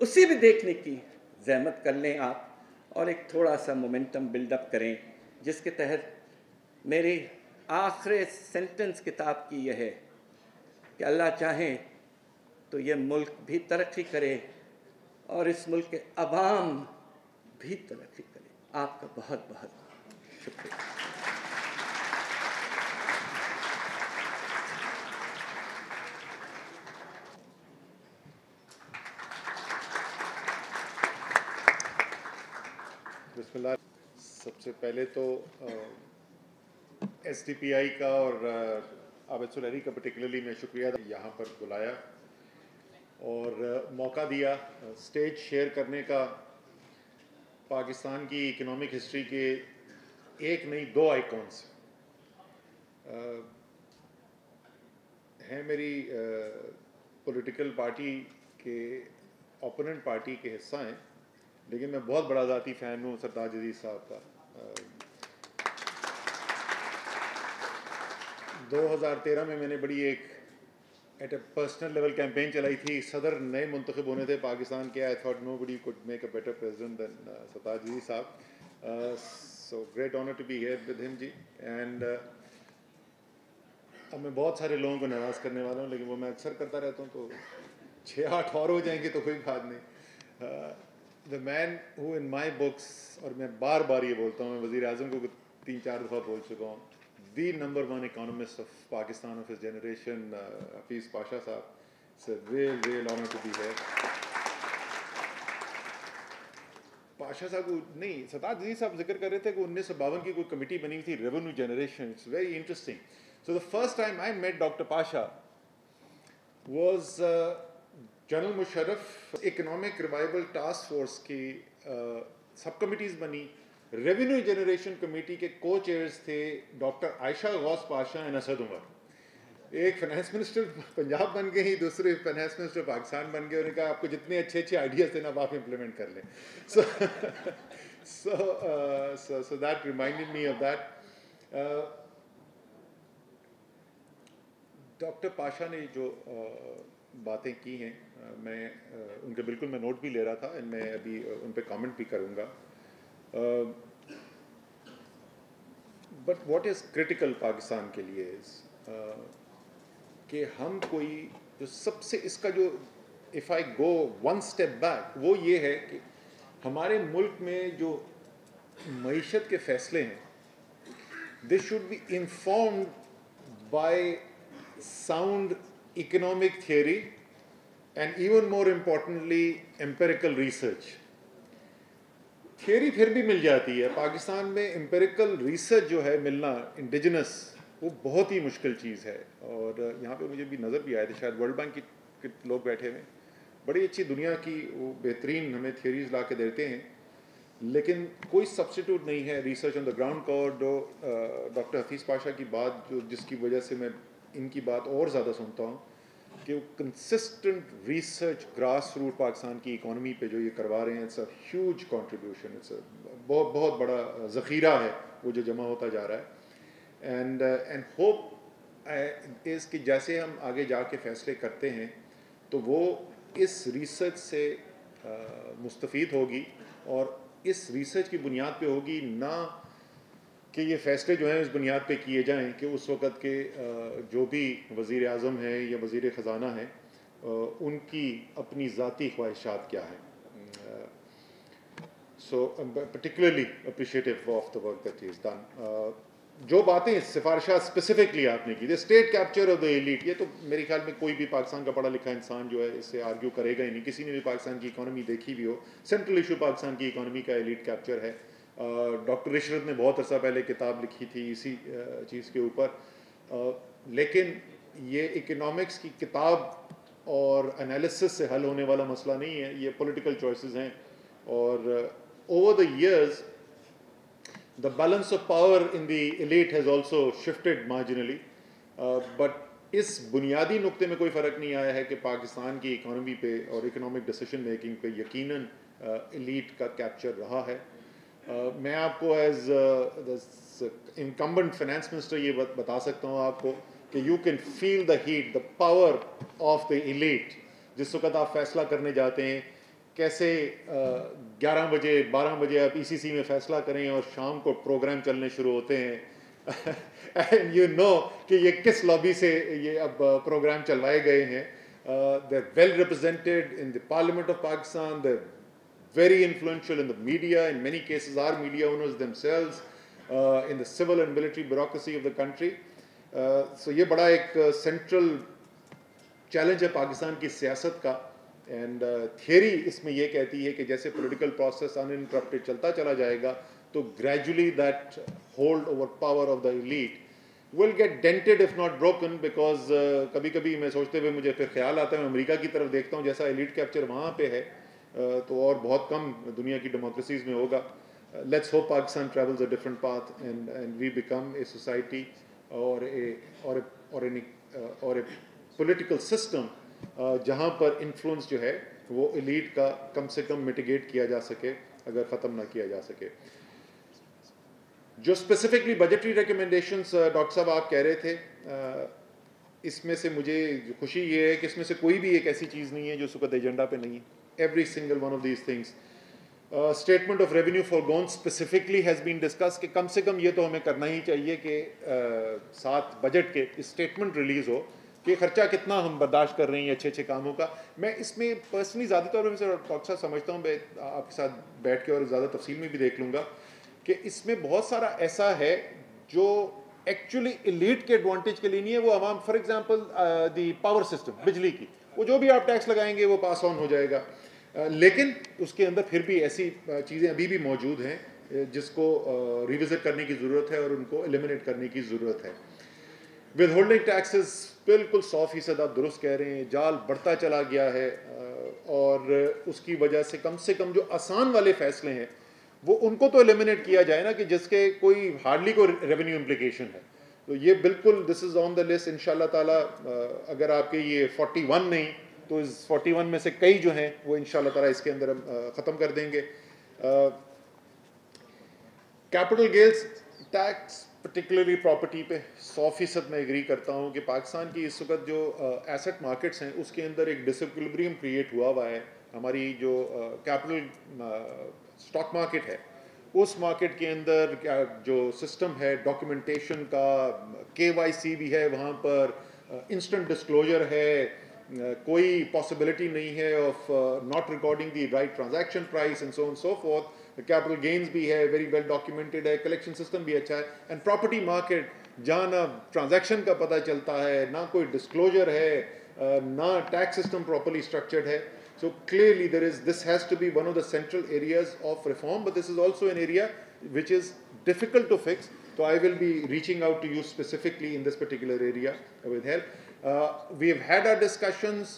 उसी भी देखने की ज़हमत कर लें आप, और एक थोड़ा सा मोमेंटम बिल्डअप करें, जिसके तहत मेरी आखिरी सेंटेंस किताब की यह है कि अल्लाह चाहे तो ये मुल्क भी तरक्की करे और इस मुल्क के अवाम भी तरक्की करे. आपका बहुत बहुत शुक्रिया. बिस्मिल्लाह. सबसे पहले तो SDPI का और आबिद सुलैरी का पर्टिकुलरली मैं शुक्रिया यहाँ पर बुलाया और मौका दिया स्टेज शेयर करने का. पाकिस्तान की इकोनॉमिक हिस्ट्री के एक नहीं 2 आइकॉन्स हैं मेरी पॉलिटिकल पार्टी के ओपोनेंट पार्टी के हिस्सा हैं, लेकिन मैं बहुत बड़ा ज़ाती फ़ैन हूँ सरताज अजीज़ साहब का. 2013 में मैंने बड़ी एक at a personal level campaign चलाई थी. सदर नए मुंतखब होने थे पाकिस्तान के. I thought nobody could make a better president than Sartaj Aziz साहब. So great honour to be here with him जी. एंड अब मैं बहुत सारे लोगों को नाराज़ करने वाला हूँ, लेकिन वो मैं अक्सर करता रहता हूँ, तो 6-8 और हो जाएंगे तो कोई बात नहीं. The man who in my books, और मैं बार बार ये बोलता हूँ, मैं वज़ीर आज़म को 3-4 दफ़ा बोल चुका हूँ, the number 1 economist of Pakistan of his generation, Hafiz Pasha Sahab. It's a real honor to be here. Pasha साहब को नहीं, सरताज अजीज़ साहब जिक्र कर रहे थे कि 1952 की कोई कमेटी बनी हुई थी, revenue generation. It's very interesting. So the first time I met doctor Pasha was general Musharraf economic revival task force की सब कमिटीज़ बनी. रेवेन्यू जनरेशन कमेटी के को चेयर्स थे डॉक्टर आयशा गौस पाशा एंड असद उमर. एक फाइनेंस मिनिस्टर पंजाब बन गए ही, दूसरे फाइनेंस मिनिस्टर पाकिस्तान बन गए. उन्होंने कहा आपको जितने अच्छे आइडियाज़ थे ना आप इम्प्लीमेंट कर लें. so that reminded me of that. Doctor Pasha ने जो बातें की हैं मैं उनके बिल्कुल मैं नोट भी ले रहा था, मैं अभी उन पर कमेंट भी करूँगा। But what is critical Pakistan के लिए कि हम कोई जो सबसे इसका जो if I go one step back वो ये है कि हमारे मुल्क में जो मईशत के फैसले हैं they should be informed by sound economic theory and even more importantly empirical research. Theory फिर भी मिल जाती है, पाकिस्तान में एम्पेरिकल रिसर्च जो है मिलना इंडिजिनस वो बहुत ही मुश्किल चीज़ है। और यहाँ पे मुझे भी नज़र भी आया था, शायद वर्ल्ड बैंक के लोग बैठे हुए, बड़ी अच्छी दुनिया की वो बेहतरीन हमें थियरीज ला के देते हैं, लेकिन कोई सब्स्टिट्यूट नहीं है रिसर्च ऑन द ग्राउंड का। और डॉक्टर हफीज़ पाशा की बात जो जिसकी वजह से मैं इनकी बात और ज़्यादा सुनता हूँ कि वो consistent research grass root Pakistan की इकोनॉमी पे जो ये करवा रहे हैं, it's a huge contribution, it's बहुत बहुत बड़ा ज़ख़ीरा है वो जो जमा होता जा रहा है। एंड होप इज़ कि जैसे हम आगे जाके फ़ैसले करते हैं तो वो इस रिसर्च से मुस्तफ़ीद होगी और इस रिसर्च की बुनियाद पे होगी, ना कि ये फ़ैसले जो हैं इस बुनियाद पे किए जाएं कि उस वक़्त के जो भी वज़ीर आज़म है या वज़ीर ख़ज़ाना है उनकी अपनी ज़ाती ख्वाहिशात क्या हैं। So particularly appreciative of the work that is done. जो बातें सिफारिशात स्पेसिफिकली आपने की, the state capture of the elite, ये तो मेरे ख्याल में कोई भी पाकिस्तान का पढ़ा लिखा इंसान जो है इससे आर्ग्यू करेगा ही नहीं। किसी ने भी पाकिस्तान की इकॉनमी देखी भी हो, सेंट्रल इशू पाकिस्तान की इकॉनमी का एलीट कैप्चर है। डॉक्टर इशरत ने बहुत अर्सा पहले किताब लिखी थी इसी चीज़ के ऊपर, लेकिन ये इकोनॉमिक्स की किताब और एनालिसिस से हल होने वाला मसला नहीं है, ये पॉलिटिकल चॉइसेस हैं। और over the years the balance of power in the elite has also shifted marginally, but इस बुनियादी नुक्ते में कोई फ़र्क नहीं आया है कि पाकिस्तान की इकॉनमी पे और इकोनॉमिक डिसीजन मेकिंग पे यकीनन एलीट का कैप्चर रहा है। मैं आपको एज इनकम्बेंट फाइनेंस मिनिस्टर ये बता सकता हूँ आपको कि you can feel the heat, the power of the elite. जिस वक्त आप फैसला करने जाते हैं, कैसे 11 बजे 12 बजे आप ECC में फ़ैसला करें और शाम को प्रोग्राम चलने शुरू होते हैं एंड यू नो कि ये किस लॉबी से ये अब प्रोग्राम चलवाए गए हैं। They are well represented in the parliament of Pakistan, they very influential in the media, in many cases are media owners themselves, in the civil and military bureaucracy of the country. So ये बड़ा एक central challenge है पाकिस्तान की सियासत का। and theory इसमें ये कहती है कि जैसे political process uninterrupted चलता चला जाएगा तो gradually that hold over power of the elite will get dented if not broken, because कभी कभी मैं सोचते हुए मुझे फिर ख्याल आता है, मैं अमेरिका की तरफ देखता हूँ, जैसा elite capture वहाँ पे है तो और बहुत कम दुनिया की डेमोक्रेसीज में होगा। Let's hope Pakistan travels a different path and we become a society or a political system जहाँ पर इन्फ्लुएंस जो है वो एलीट का कम से कम मिटिगेट किया जा सके, अगर ख़त्म ना किया जा सके। जो स्पेसिफिकली बजटरी रिकमेंडेशंस डॉक्टर साहब आप कह रहे थे, इसमें से मुझे खुशी ये है कि इसमें से कोई भी एक ऐसी चीज़ नहीं है जो सुकत एजेंडा पे नहीं है। Every single one of these things. Statement of revenue foregone specifically has been discussed कि कम से कम ये तो हमें करना ही चाहिए कि साथ बजट के स्टेटमेंट रिलीज़ हो कि खर्चा कितना हम बर्दाश्त कर रहे हैं अच्छे अच्छे कामों का। मैं इसमें पर्सनली ज़्यादा तौर पर डॉक्टर साहब समझता हूँ, मैं आपके साथ बैठ के और ज़्यादा तफसील में भी देख लूँगा कि इसमें बहुत सारा ऐसा है जो एक्चुअली एलीट के एडवांटेज के लिए नहीं है, वो आवाम, for example the power system, बिजली की, वो जो भी आप टैक्स लगाएंगे वो पास ऑन हो जाएगा, लेकिन उसके अंदर फिर भी ऐसी चीज़ें अभी भी मौजूद हैं जिसको रिविजिट करने की ज़रूरत है और उनको एलिमिनेट करने की ज़रूरत है। विद होल्डिंग टैक्सेस बिल्कुल 100% आप दुरुस्त कह रहे हैं, जाल बढ़ता चला गया है और उसकी वजह से कम जो आसान वाले फैसले हैं वो उनको तो एलिमिनेट किया जाए ना, कि जिसके कोई हार्डली कोई रेवेन्यू इम्प्लीकेशन है। तो ये बिल्कुल this is on the list इंशाल्लाह ताला। अगर आपके ये 41 नहीं तो इस 41 में से कई जो हैं वो इंशाल्लाह ताला इसके अंदर हम ख़त्म कर देंगे। Capital gains tax particularly property पे 100% मैं एग्री करता हूँ कि पाकिस्तान की इस वक्त जो एसेट मार्केट्स हैं उसके अंदर एक डिसइक्विलिब्रियम क्रिएट हुआ है. हमारी जो कैपिटल स्टॉक मार्केट है उस मार्केट के अंदर जो सिस्टम है डॉक्यूमेंटेशन का, KYC भी है वहाँ पर, इंस्टेंट डिस्क्लोजर है, कोई पॉसिबिलिटी नहीं है of not recording the right transaction price and so on so fourth. Capital gains भी है, वेरी वेल डॉक्यूमेंटेड है, कलेक्शन सिस्टम भी अच्छा है. एंड प्रॉपर्टी मार्केट जहाँ ना ट्रांजैक्शन का पता चलता है, ना कोई डिस्क्लोजर है, ना टैक्स सिस्टम प्रॉपरली स्ट्रक्चर्ड है. So clearly this has to be one of the central areas of reform, but this is also an area which is difficult to fix. So I will be reaching out to you specifically in this particular area with help. We have had our discussions.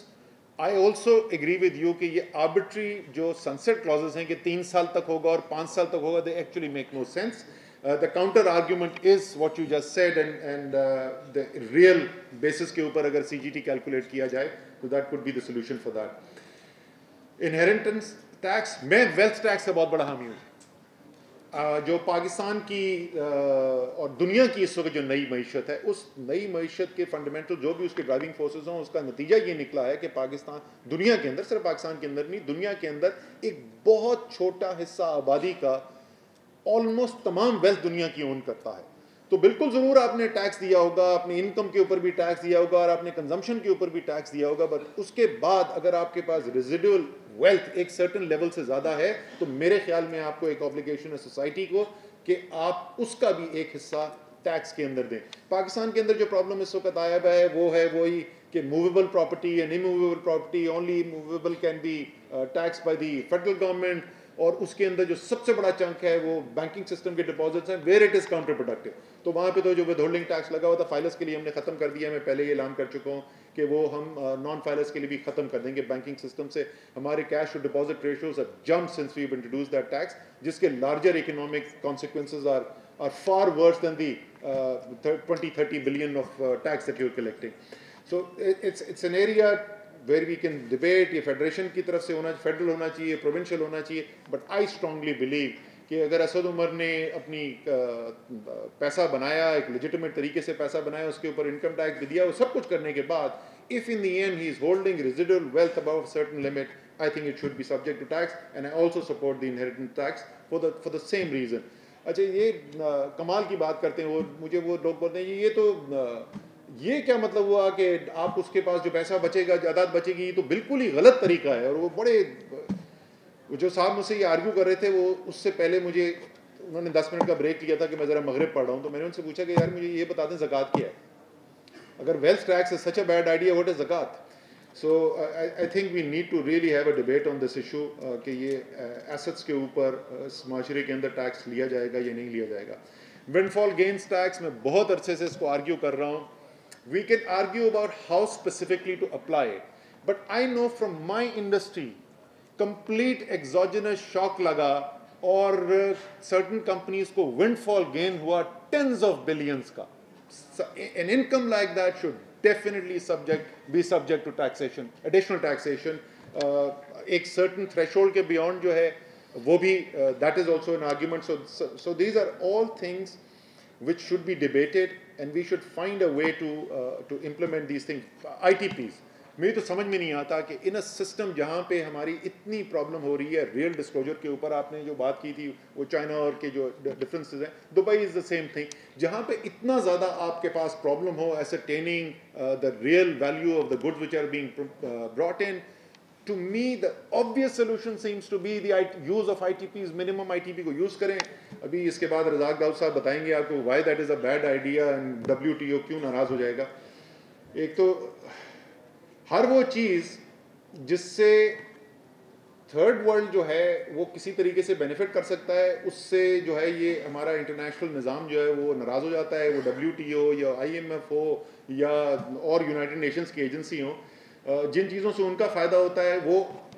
I also agree with you कि ये arbitrary जो sunset clauses हैं कि 3 साल तक होगा और 5 साल तक होगा, they actually make no sense. The counter argument is what you just said, and the real basis के ऊपर अगर CGT calculate किया जाए, so that could be the solution for that. Inheritance tax, मैं wealth tax से बहुत बड़ा हामी हूँ. जो पाकिस्तान की और दुनिया की इस वक्त जो नई मईशत है, उस नई मईशत के फंडामेंटल जो भी उसके ड्राइविंग फोर्सेस हों, उसका नतीजा ये निकला है कि पाकिस्तान दुनिया के अंदर, सिर्फ पाकिस्तान के अंदर नहीं, दुनिया के अंदर एक बहुत छोटा हिस्सा आबादी का ऑलमोस्ट तमाम वेल्थ दुनिया की ओन करता है. तो बिल्कुल ज़रूर आपने टैक्स दिया होगा, अपनी इनकम के ऊपर भी टैक्स दिया होगा और आपने कंजम्पशन के ऊपर भी टैक्स दिया होगा, बट उसके बाद अगर आपके पास रेजिडुअल वेल्थ एक सर्टेन लेवल से ज़्यादा है, तो मेरे ख्याल में आपको एक ऑब्लिगेशन है सोसाइटी को कि आप उसका भी एक हिस्सा टैक्स के अंदर दें. पाकिस्तान के अंदर जो प्रॉब्लम इस वक्त आया हुआ है वो है वही कि movable property and immovable property, only movable can be tax by the federal government, और उसके अंदर जो सबसे बड़ा चंक है वो बैंकिंग सिस्टम के डिपॉजिट्स हैं, where it is counterproductive. तो वहाँ पे तो जो विदहोल्डिंग टैक्स लगा हुआ था फाइलर्स के लिए हमने ख़त्म कर दिया. मैं पहले ये ऐलान कर चुका हूँ कि वो हम नॉन फाइलर्स के लिए भी ख़त्म कर देंगे बैंकिंग सिस्टम से. हमारे cash to deposit ratios have jumped since we have introduced that tax, जिसके larger economic consequences are far worse than the 20-30 billion of tax that you're collecting. So it's an area where we can debate ये federation की तरफ से होना, federal होना चाहिए, provincial होना चाहिए, बट आई स्ट्रांगली बिलीव कि अगर असद उमर ने अपनी पैसा बनाया, एक लेजिटिमेट तरीके से पैसा बनाया, उसके ऊपर इनकम टैक्स भी दिया, वो सब कुछ करने के बाद if in the end he is holding residual wealth above a certain limit, I think it should be subject to tax, and I also support the inheritance tax for the same reason. अच्छा, ये कमाल की बात करते हैं, वो मुझे वो लोग बोलते हैं ये तो ये क्या मतलब हुआ कि आप उसके पास जो पैसा बचेगा, जायदाद बचेगी, तो बिल्कुल ही गलत तरीका है. और वो बड़े जो साहब मुझसे ये आर्ग्यू कर रहे थे, वो उससे पहले मुझे उन्होंने 10 मिनट का ब्रेक लिया था कि मैं ज़रा मगरिब पढ़ रहा हूँ, तो मैंने उनसे पूछा कि यार मुझे ये बता दें ज़कात क्या है. अगर wealth tax is such a bad idea, what is ज़कात? So I think we need to really have a debate on this issue कि ये एसेट्स के ऊपर इस माशरे के अंदर टैक्स लिया जाएगा या नहीं लिया जाएगा. विंडफॉल गेन्स टैक्स, मैं बहुत अरसे से इसको आर्ग्यू कर रहा हूँ. We can argue about how specifically to apply it, but I know from my industry, complete exogenous shock laga, और certain companies को windfall gain हुआ tens of billions का. An income like that should definitely be subject to taxation, additional taxation. एक certain threshold के beyond जो है वो भी that is also an argument. So these are all things which should be debated, and we should find a way to implement these things. ITPs, मुझे तो समझ में नहीं आता कि इन अ सिस्टम जहाँ पे हमारी इतनी प्रॉब्लम हो रही है रियल डिस्क्लोजर के ऊपर, आपने जो बात की थी वो चाइना और के जो डिफरेंसेस हैं, Dubai is the same thing, जहाँ पे इतना ज़्यादा आपके पास प्रॉब्लम हो ascertaining the real value of the goods which are being brought in. To me, the obvious solution seems to be the use of ITPs, minimum ITP को use करें. अभी इसके बाद रज़ाक दाऊद साहब बताएंगे आपको why that is a bad idea and WTO क्यों नाराज़ हो जाएगा. एक तो हर वो चीज़ जिससे थर्ड वर्ल्ड जो है वो किसी तरीके से बेनिफिट कर सकता है, उससे जो है ये हमारा इंटरनेशनल निज़ाम जो है वो नाराज़ हो जाता है. वो WTO या IMF हो या और यूनाइटेड नेशंस की एजेंसी हो, जिन चीज़ों से उनका फ़ायदा होता है वो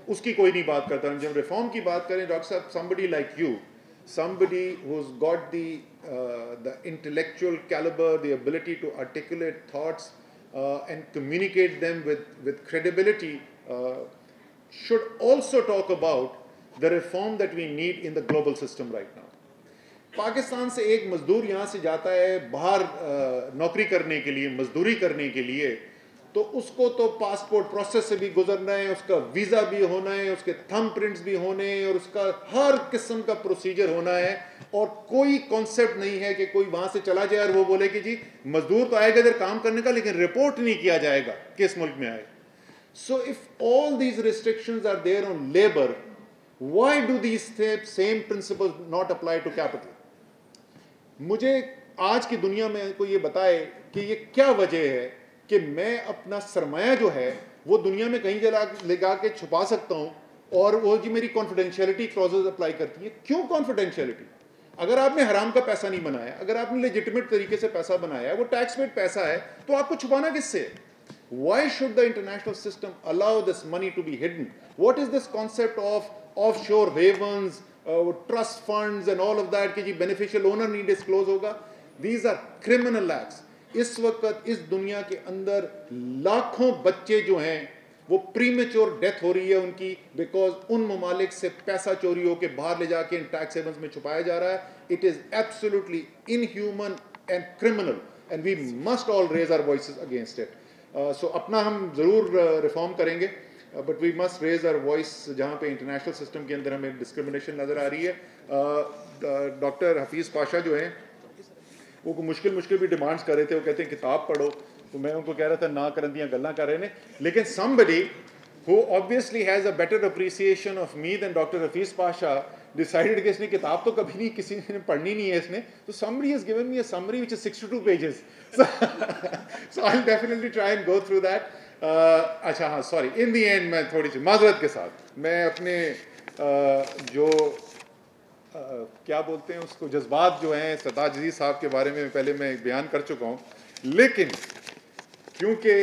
उसकी कोई नहीं बात करता. जब रिफॉर्म की बात करें डॉक्टर साहब, somebody like you, somebody who's got the intellectual caliber, the ability to articulate thoughts and communicate them with credibility, should also talk about the reform that we need in the global system right now. Pakistan से एक मजदूर यहाँ से जाता है बाहर नौकरी करने के लिए, मजदूरी करने के लिए, तो उसको तो पासपोर्ट प्रोसेस से भी गुजरना है, उसका वीज़ा भी होना है, उसके थंब प्रिंट्स भी होने हैं, और उसका हर किस्म का प्रोसीजर होना है। और कोई कॉन्सेप्ट नहीं है कि कोई वहाँ से चला जाए और वो बोले कि जी मजदूर तो आएगा इधर काम करने का, लेकिन रिपोर्ट नहीं किया जाएगा किस मुल्क में आए। So if all these restrictions are there on labour, why do these same principles not apply to capital? मुझे आज की दुनिया में कोई ये बताए कि ये क्या वजह है कि मैं अपना सरमाया जो है वो दुनिया में कहीं लगा के छुपा सकता हूँ, और वो जी मेरी कॉन्फिडेंशियलिटी क्लॉजेज अप्लाई करती है। क्यों कॉन्फिडेंशियलिटी? अगर आपने हराम का पैसा नहीं बनाया, अगर आपने लेजिटिमेट तरीके से पैसा बनाया है, वो टैक्स पेड पैसा है, तो आपको छुपाना किससे? Why should the international system allow this money to be hidden? What is this concept of offshore havens, trust funds and all of that कि जी beneficial owner नहीं disclose होगा? These are criminal acts. इस वक्त इस दुनिया के अंदर लाखों बच्चे जो हैं वो प्रीमेच्योर डेथ हो रही है उनकी, बिकॉज उन ममालिक से पैसा चोरी होकर बाहर ले जाके इन टैक्स हेवंस में छुपाया जा रहा है। It is absolutely inhuman and criminal, and we must all raise our voices against it. So अपना हम ज़रूर रिफॉर्म करेंगे, but we must raise our voice जहाँ पे इंटरनेशनल सिस्टम के अंदर हमें डिस्क्रिमिनेशन नज़र आ रही है। डॉक्टर हफीज़ पाशा जो हैं वो मुश्किल भी डिमांड्स कर रहे थे, वो कहते हैं किताब पढ़ो, तो मैं उनको कह रहा था ना करन दियां गल्लां कर रहे ने, लेकिन somebody who obviously has a better appreciation of me than Dr. Hafiz Pasha decided कि इसने किताब तो कभी नहीं किसी ने पढ़नी नहीं है इसने, तो somebody has given me a summary which is 62 pages. So I'll definitely try and go through that. अच्छा हाँ, sorry, in the end मैं थोड़ी सी माजरत के साथ मैं अपने जो क्या बोलते हैं उसको जज्बात जो हैं सरताज अजीज साहब के बारे में पहले मैं बयान कर चुका हूँ, लेकिन क्योंकि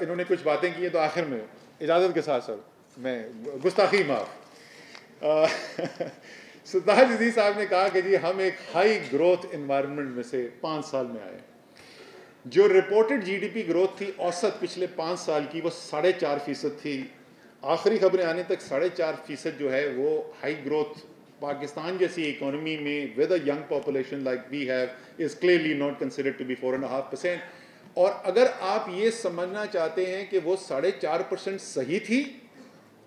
इन्होंने कुछ बातें की हैं तो आखिर में इजाज़त के साथ सर मैं गुस्ताखी माफ। सरताज अजीज साहब ने कहा कि जी हम एक हाई ग्रोथ इन्वायरमेंट में से 5 साल में आए। जो रिपोर्टेड जीडीपी ग्रोथ थी औसत पिछले 5 साल की वो 4.5% थी। आखिरी खबरें आने तक 4.5% जो है वो हाई ग्रोथ पाकिस्तान जैसी इकोनॉमी में with a young population like we have is clearly not considered to be 4.5%। और अगर आप ये समझना चाहते हैं कि वो 4.5% सही थी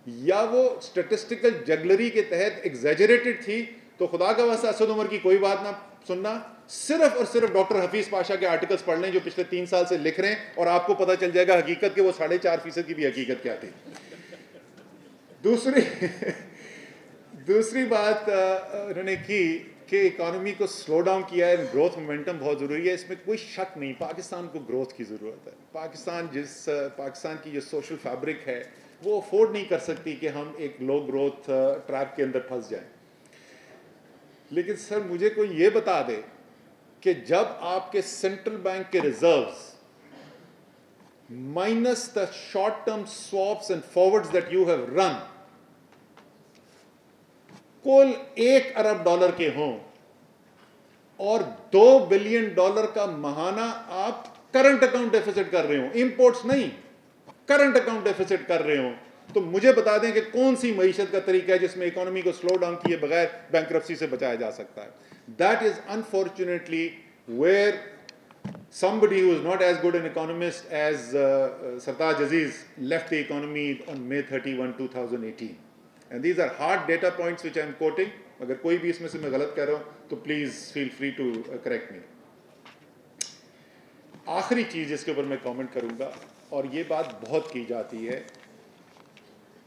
या वो स्टैटिस्टिकल जगलरी के तहत एग्जैजरेटेड थी, तो खुदा का वास्ता असद उमर की कोई बात ना सुनना, सिर्फ और सिर्फ डॉक्टर हफीज पाशा के आर्टिकल्स पढ़ लें जो पिछले 3 साल से लिख रहे हैं, और आपको पता चल जाएगा हकीकत कि वो 4.5% की भी हकीकत क्या थी। दूसरी बात उन्होंने की कि इकोनॉमी को स्लो डाउन किया है, ग्रोथ मोमेंटम बहुत ज़रूरी है, इसमें कोई शक नहीं। पाकिस्तान को ग्रोथ की ज़रूरत है। पाकिस्तान की जो सोशल फैब्रिक है वो अफोर्ड नहीं कर सकती कि हम एक लो ग्रोथ ट्रैप के अंदर फंस जाएं। लेकिन सर मुझे कोई ये बता दे कि जब आपके सेंट्रल बैंक के reserves minus the short term swaps and forwards that you have run कुल $1 अरब के हों और $2 बिलियन का महाना आप करंट अकाउंट डेफिसिट कर रहे हो, इंपोर्ट्स नहीं करंट अकाउंट डेफिसिट कर रहे हो, तो मुझे बता दें कि कौन सी मईशत का तरीका है जिसमें इकोनॉमी को स्लो डाउन किए बगैर बैंकरप्सी से बचाया जा सकता है। That is unfortunately where somebody who is not as good an economist as Sartaj Aziz left the economy on May 31, 2018. And these are hard data points which I am quoting. अगर कोई भी इसमें से मैं गलत कह रहा हूँ तो please feel free to correct me. आखिरी चीज़ जिसके ऊपर मैं कमेंट करूँगा, और ये बात बहुत की जाती है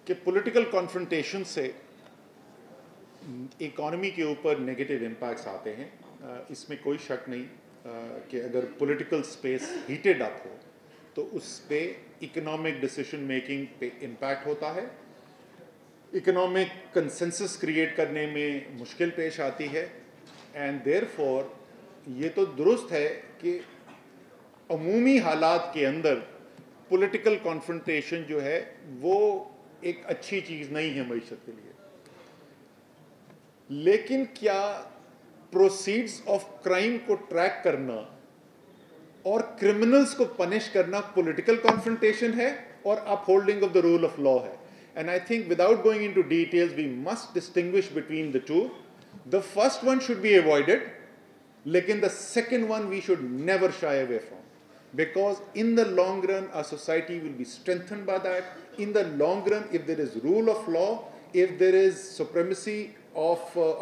कि पॉलिटिकल कॉन्फ्रंटेशन से इकोनॉमी के ऊपर नेगेटिव इम्पैक्ट्स आते हैं। इसमें कोई शक नहीं कि अगर पॉलिटिकल स्पेस हीटेड अप हो तो उस पर इकोनॉमिक डिसीजन मेकिंग पे इम्पैक्ट होता है, इकोनॉमिक कंसेंसस क्रिएट करने में मुश्किल पेश आती है, एंड देयरफॉर ये तो दुरुस्त है कि अमूमी हालात के अंदर पॉलिटिकल कॉन्फ्रंटेशन जो है वो एक अच्छी चीज़ नहीं है मईशत के लिए। लेकिन क्या प्रोसीड्स ऑफ क्राइम को ट्रैक करना और क्रिमिनल्स को पनिश करना पॉलिटिकल कॉन्फ्रंटेशन है और upholding of the rule of law है? And I think without going into details, we must distinguish between the two. The first one should be avoided Lekin the second one we should never shy away from, because in the long run our society will be strengthened by that. In the long run, if there is rule of law, if there is supremacy of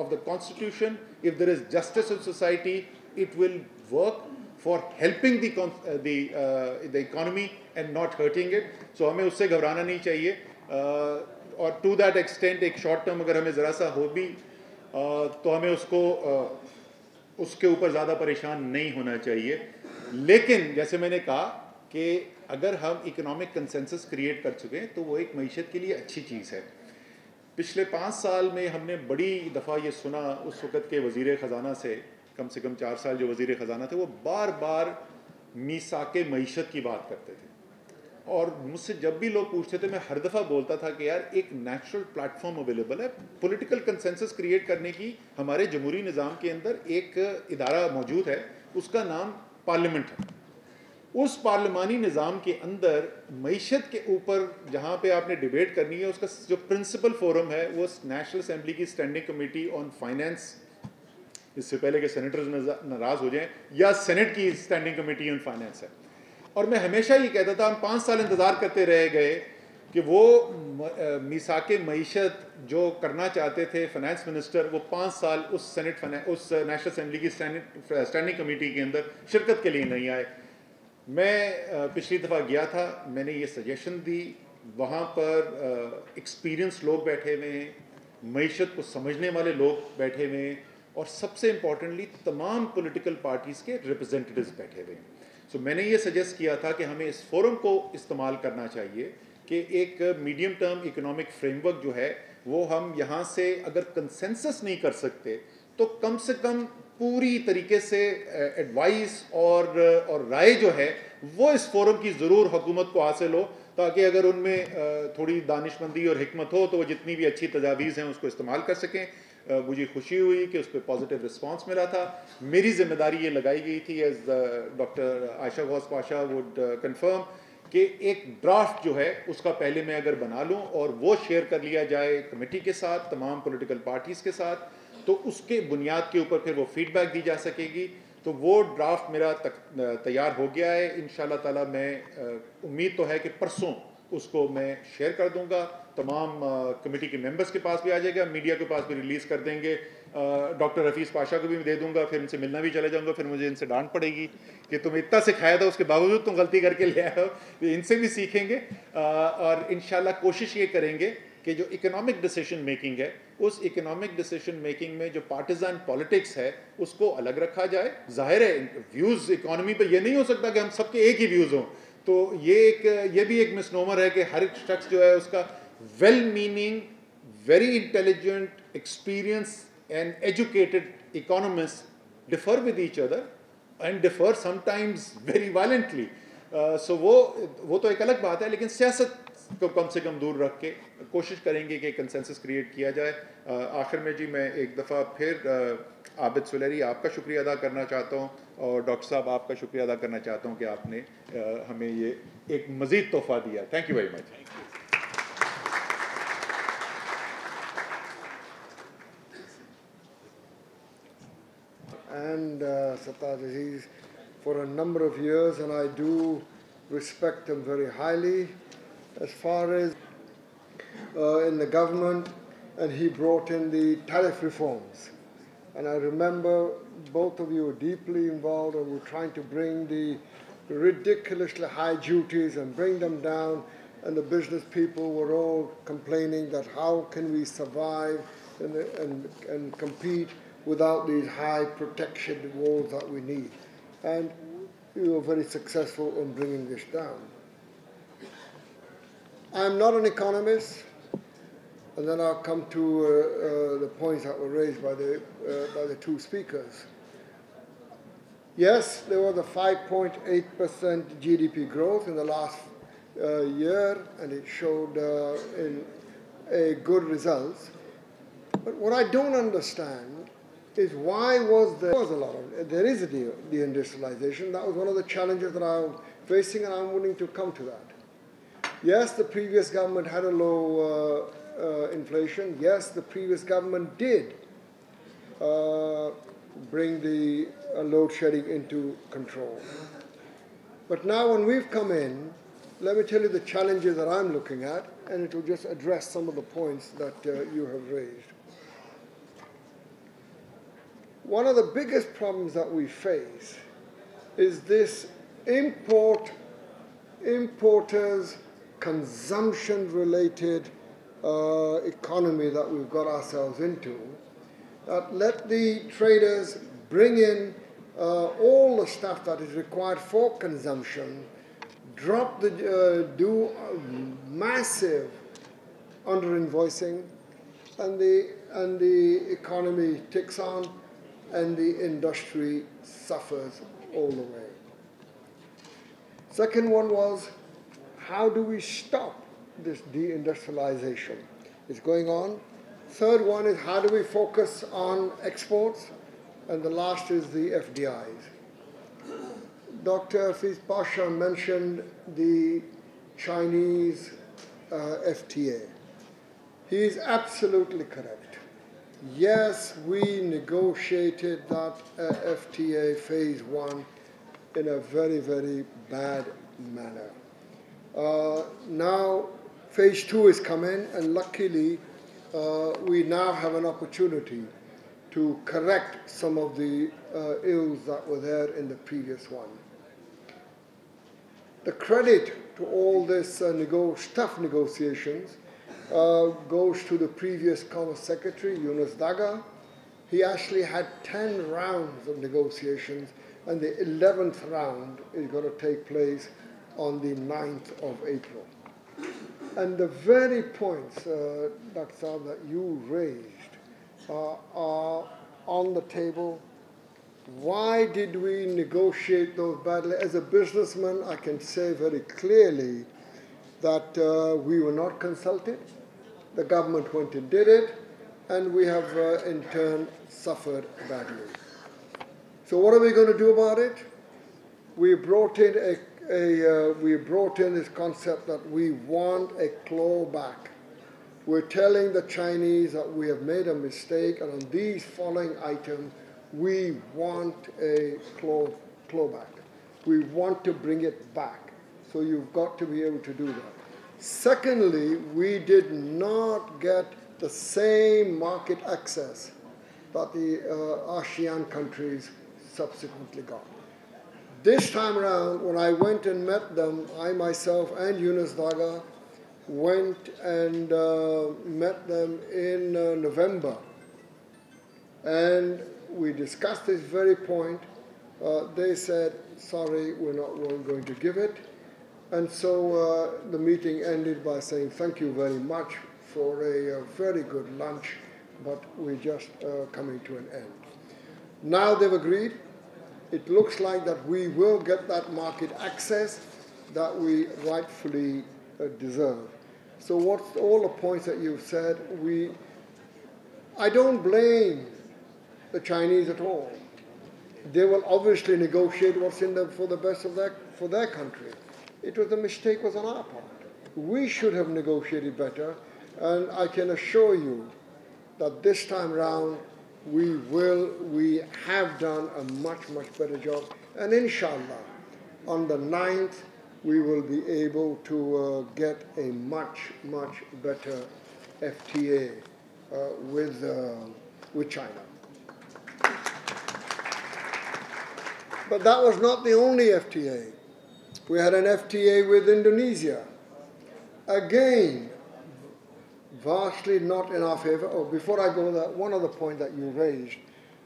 the constitution, if there is justice in society, it will work for helping the economy and not hurting it. So हमें उससे घबराना नहीं चाहिए, और to that extent एक short term अगर हमें ज़रा सा हो भी तो हमें उसके ऊपर ज़्यादा परेशान नहीं होना चाहिए. लेकिन जैसे मैंने कहा कि अगर हम इकोनॉमिक कंसेंसस क्रिएट कर चुके हैं तो वो एक मईशत के लिए अच्छी चीज़ है. पिछले 5 साल में हमने बड़ी दफ़ा ये सुना उस वक़्त के वज़ीर ख़जाना से, कम 4 साल जो वज़ीर ख़जाना थे, वो बार बार मीसाके मईशत की बात करते थे. और मुझसे जब भी लोग पूछते थे मैं हर दफ़ा बोलता था कि यार एक नेचुरल प्लेटफॉर्म अवेलेबल है, पॉलिटिकल कंसेंसस क्रिएट करने की हमारे जमहूरी निज़ाम के अंदर एक इदारा मौजूद है, उसका नाम पार्लियामेंट है. उस पार्लिमानी निज़ाम के अंदर मईशत के ऊपर जहाँ पे आपने डिबेट करनी है, उसका जो प्रिंसिपल फोरम है वो नेशनल असेंबली की स्टैंडिंग कमेटी ऑन फाइनेंस, इससे पहले कि सेनेटर्स नाराज़ हो जाएं, या सेनेट की स्टैंडिंग कमेटी ऑन फाइनेंस है. और मैं हमेशा ये कहता था, हम 5 साल इंतज़ार करते रह गए कि वो मीसाके मईशत जो करना चाहते थे फाइनेंस मिनिस्टर, वो 5 साल उस नेशनल असेंबली की स्टैंडिंग कमेटी के अंदर शिरकत के लिए नहीं आए. मैं पिछली दफ़ा गया था, मैंने ये सजेशन दी, वहाँ पर एक्सपीरियंस लोग बैठे हुए हैं, मईशत को समझने वाले लोग बैठे हुए हैं, और सबसे इम्पॉर्टेंटली तमाम पॉलिटिकल पार्टीज़ के रिप्रेजेंटेटिव्स बैठे हुए हैं. सो मैंने ये सजेस्ट किया था कि हमें इस फोरम को इस्तेमाल करना चाहिए कि एक मीडियम टर्म इकोनॉमिक फ्रेमवर्क जो है वो हम यहाँ से अगर कंसेंसस नहीं कर सकते तो कम से कम पूरी तरीके से एडवाइस और राय जो है वो इस फोरम की ज़रूर हुकूमत को हासिल हो, ताकि अगर उनमें थोड़ी दानिशमंदी और हिकमत हो तो वो जितनी भी अच्छी तजावीज़ हैं उसको इस्तेमाल कर सकें. मुझे खुशी हुई कि उस पर पॉजिटिव रिस्पांस मिला था. मेरी जिम्मेदारी ये लगाई गई थी, as doctor Ayesha Ghaus Pasha would confirm, कि एक ड्राफ्ट जो है उसका पहले मैं अगर बना लूँ और वो शेयर कर लिया जाए कमेटी के साथ, तमाम पॉलिटिकल पार्टीज़ के साथ, तो उसके बुनियाद के ऊपर फिर वो फीडबैक दी जा सकेगी. तो वो ड्राफ्ट मेरा तैयार हो गया है. इंशाल्लाह ताला मैं उम्मीद तो है कि परसों उसको मैं शेयर कर दूंगा, तमाम कमेटी के मेंबर्स के पास भी आ जाएगा, मीडिया के पास भी रिलीज़ कर देंगे, डॉक्टर हफीज़ पाशा को भी दे दूंगा. फिर इनसे मिलना भी चले जाऊंगा, फिर मुझे इनसे डांट पड़ेगी कि तुम इतना सिखाया था उसके बावजूद तुम गलती करके ले आए हो. इनसे भी सीखेंगे और इंशाल्लाह कोशिश ये करेंगे कि जो इकोनॉमिक डिसीजन मेकिंग है, उस इकोनॉमिक डिसीजन मेकिंग में जो पार्टिजान पॉलिटिक्स है उसको अलग रखा जाए. जाहिर है व्यूज़ इकोनॉमी पे ये नहीं हो सकता कि हम सबके एक ही व्यूज़ हों, तो ये भी एक मिसनोमर है कि हर एक शख्स जो है उसका well meaning, very intelligent, experience and educated economist differ with each other and differ sometimes very violently. So वो तो एक अलग बात है, लेकिन सियासत को कम से कम दूर रख के कोशिश करेंगे कि कंसेंसस क्रिएट किया जाए. आखिर में जी मैं एक दफ़ा फिर आबिद सुलेरी आपका शुक्रिया अदा करना चाहता हूँ, और डॉक्टर साहब आपका शुक्रिया अदा करना चाहता हूँ कि आपने हमें ये एक मज़ीद तोहफ़ा दिया. Thank you very much. And Sattar Aziz for a number of years, and I do respect him very highly as far as in the government, and he brought in the tariff reforms. And I remember both of you were deeply involved and were trying to bring the ridiculously high duties and bring them down, and the business people were all complaining that how can we survive and compete without these high protection walls that we need. And you were very successful in bringing this down. I'm not an economist, and then I'll come to the points that were raised by the two speakers. Yes, there was a 5.8% GDP growth in the last year, and it showed good results. But what I don't understand is why there is a deindustrialization. That was one of the challenges that I'm facing, and I'm willing to come to that. Yes, the previous government had a low inflation. Yes, the previous government did bring the load shedding into control. But now when we've come in, let me tell you the challenges that I'm looking at, and it will just address some of the points that you have raised. One of the biggest problems that we face is this importers, consumption-related economy that we've got ourselves into, that let the traders bring in all the stuff that is required for consumption, do massive under-invoicing, and the economy ticks on, and the industry suffers all the way. Second one was, how do we stop this deindustrialization? It's going on. Third one is, how do we focus on exports? And the last is the FDIs. Dr. Hafiz Pasha mentioned the Chinese FTA. He is absolutely correct. Yes, we negotiated that FTA phase 1 in a very, very bad manner. Now phase 2 is coming, and luckily we now have an opportunity to correct some of the ills that were there in the previous one. The credit to all this tough negotiations goes to the previous Commerce Secretary, Yunus Daga. He actually had 10 rounds of negotiations, and the 11th round is going to take place on the 9th of April. And the very points, Dr. Saab, that you raised are on the table. Why did we negotiate those badly? As a businessman, I can say very clearly that we were not consulted. The government went and did it, and we have in turn suffered badly. So what are we going to do about it? We brought in this concept that we want a clawback. We're telling the Chinese that we have made a mistake, and on these following items, we want a clawback. We want to bring it back. So you've got to be able to do that. Secondly, we did not get the same market access that the ASEAN countries subsequently got. This time around, when I went and met them, I myself and Yunus Daga went and met them in November. And we discussed this very point. They said, sorry, we're not going to give it. And so the meeting ended by saying, thank you very much for a very good lunch, but we're just coming to an end. Now they've agreed. It looks like that we will get that market access that we rightfully deserve. So what's all the points that you've said, I don't blame the Chinese at all. They will obviously negotiate what's in them for the best of for their country. It was a mistake was on our part. We should have negotiated better, and I can assure you that this time round we have done a much, much better job. And inshallah, on the 9th, we will be able to get a much, much better FTA with China. But that was not the only FTA. We had an FTA with Indonesia. Again, vastly not in our favor. Oh, before I go there, one other point that you raised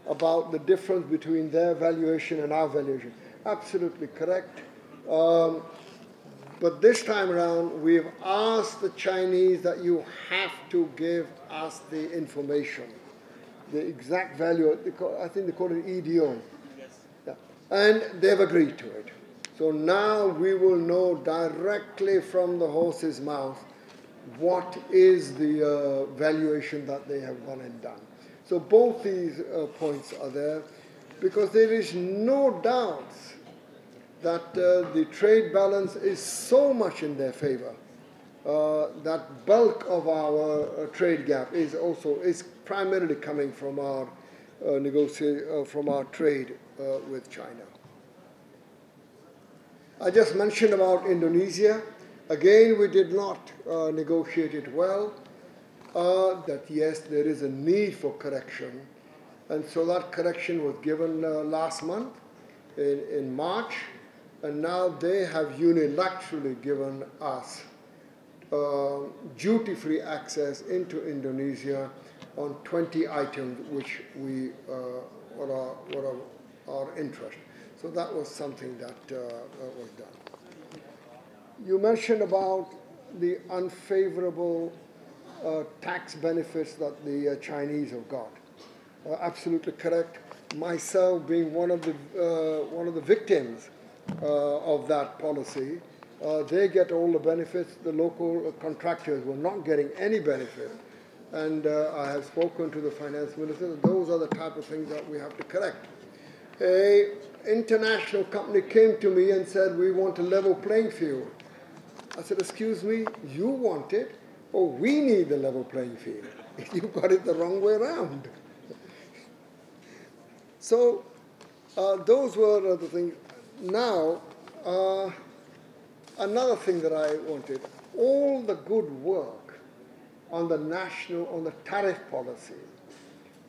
about the difference between their valuation and our valuation. Absolutely correct. But this time around, we've asked the Chinese that you have to give us the information, the exact value. I think they call it EDO. Yes. Yeah. And they've agreed to it. So now we will know directly from the horse's mouth what is the valuation that they have gone and done. So both these points are there, because there is no doubt that the trade balance is so much in their favor. That bulk of our trade gap is primarily coming from our from our trade with China. I just mentioned about Indonesia. Again, we did not negotiate it well. That yes, there is a need for correction. And so that correction was given last month in March. And now they have unilaterally given us duty-free access into Indonesia on 20 items which were our interest. So that was something that was done. You mentioned about the unfavorable tax benefits that the Chinese have got. Absolutely correct. Myself being one of the victims of that policy, they get all the benefits. The local contractors were not getting any benefit. And I have spoken to the finance minister. Those are the type of things that we have to correct. An international company came to me and said, we want a level playing field. I said, excuse me, you want it? Oh, we need a level playing field. You've got it the wrong way around. So those were the things. Now, another thing that I wanted, all the good work on the tariff policy,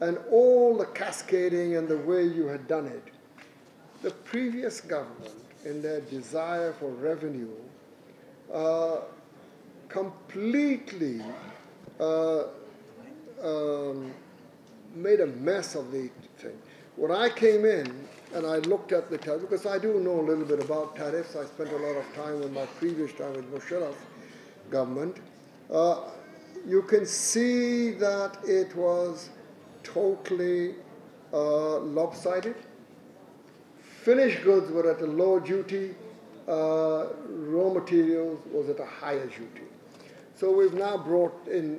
and all the cascading and the way you had done it, the previous government, in their desire for revenue, completely made a mess of the thing. When I came in and I looked at the tariff, because I do know a little bit about tariffs, I spent a lot of time in my previous time with Musharraf's government, you can see that it was totally lopsided. Finished goods were at a lower duty, raw materials was at a higher duty. So we've now brought in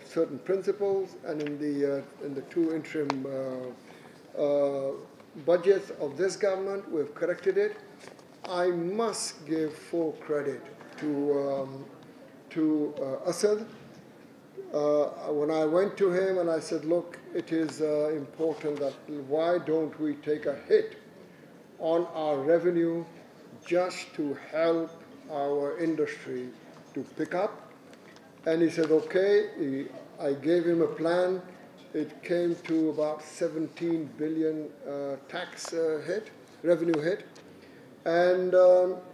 certain principles, and in the two interim budgets of this government, we've corrected it. I must give full credit to Asad. When I went to him and I said, look, it is important that why don't we take a hit on our revenue just to help our industry to pick up? And he said, okay. I gave him a plan. It came to about 17 billion tax revenue hit. And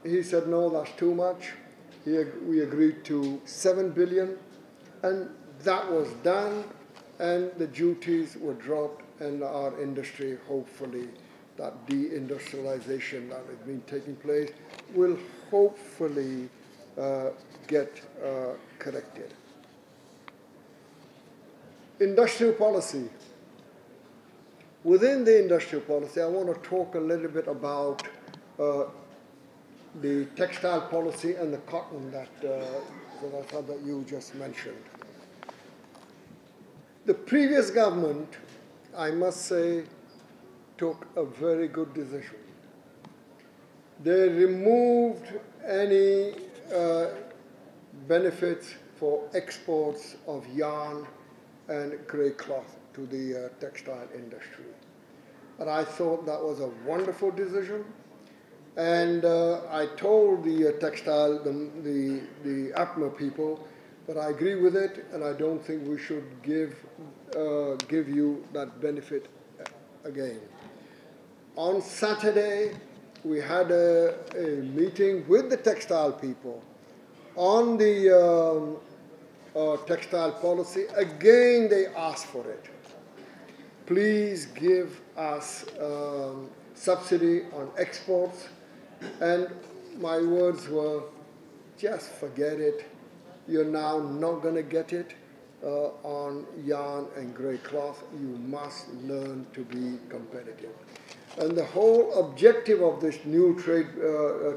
he said, no, that's too much. We agreed to 7 billion. And that was done, and the duties were dropped, and our industry, hopefully, that deindustrialization that has been taking place, will hopefully get corrected. Industrial policy. Within the industrial policy, I want to talk a little bit about the textile policy and the cotton that you just mentioned. The previous government, I must say, took a very good decision. They removed any benefits for exports of yarn and grey cloth to the textile industry. And I thought that was a wonderful decision. And I told the textile, the APMA people, that I agree with it, and I don't think we should give you that benefit again. On Saturday, we had a meeting with the textile people on the textile policy. Again, they asked for it. Please give us subsidy on exports. And my words were, just forget it. You're now not going to get it on yarn and grey cloth. You must learn to be competitive. And the whole objective of this new trade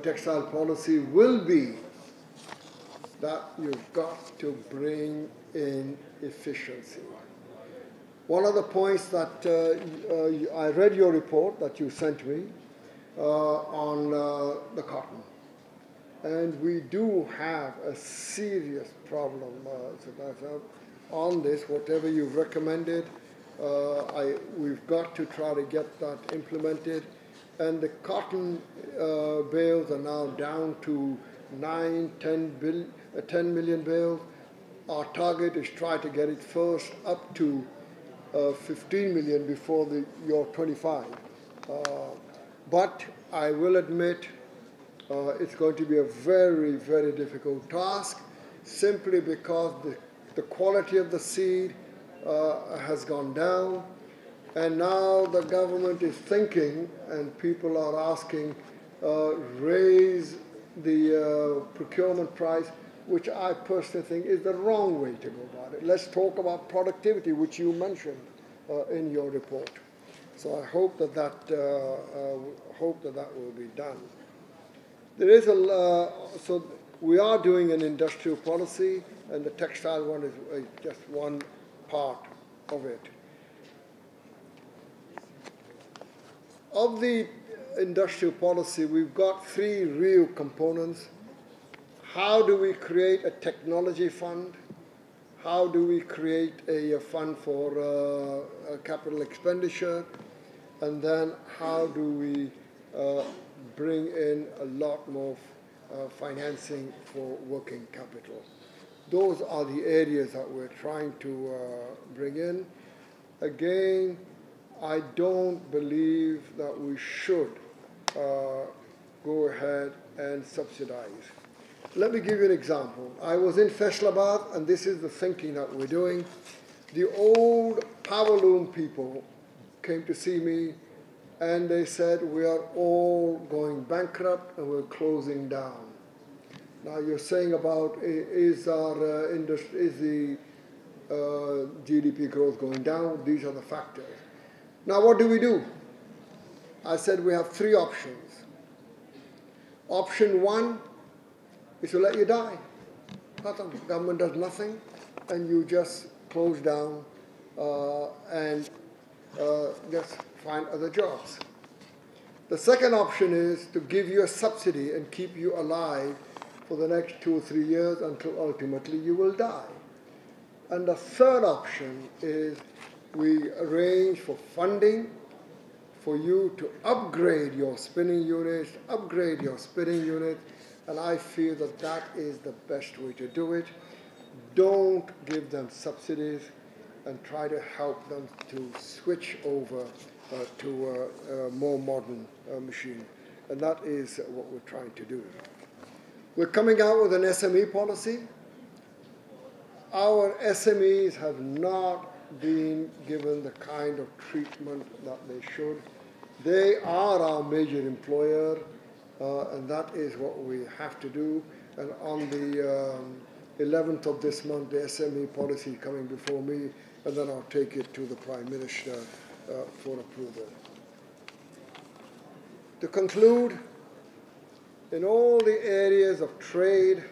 textile policy will be that you've got to bring in efficiency. One of the points that I read your report that you sent me on the cotton. And we do have a serious problem on this. Whatever you've recommended, We've got to try to get that implemented. And the cotton bales are now down to 10 million bales. Our target is try to get it first up to 15 million before the year 25. But I will admit it's going to be a very, very difficult task, simply because the quality of the seed has gone down. And now the government is thinking, and people are asking, raise the procurement price, which I personally think is the wrong way to go about it. Let's talk about productivity, which you mentioned in your report. So I hope that that will be done. There is so we are doing an industrial policy, and the textile one is just one part of it. Of the industrial policy, we've got three real components. How do we create a technology fund? How do we create a fund for capital expenditure? And then how do we bring in a lot more financing for working capital? Those are the areas that we're trying to bring in. Again, I don't believe that we should go ahead and subsidize. Let me give you an example. I was in Islamabad, and this is the thinking that we're doing. The old power loom people came to see me, and they said, we are all going bankrupt and we're closing down. Now you're saying about, is the GDP growth going down? These are the factors. Now what do? I said we have three options. Option one is to let you die. The government does nothing, and you just close down and just find other jobs. The second option is to give you a subsidy and keep you alive for the next 2 or 3 years until ultimately you will die. And the third option is we arrange for funding for you to upgrade your spinning units, and I feel that that is the best way to do it. Don't give them subsidies, and try to help them to switch over to a more modern machine. And that is what we're trying to do. We're coming out with an SME policy. Our SMEs have not been given the kind of treatment that they should. They are our major employer, and that is what we have to do. And on the 11th of this month, the SME policy coming before me, and then I'll take it to the Prime Minister for approval. To conclude, in all the areas of trade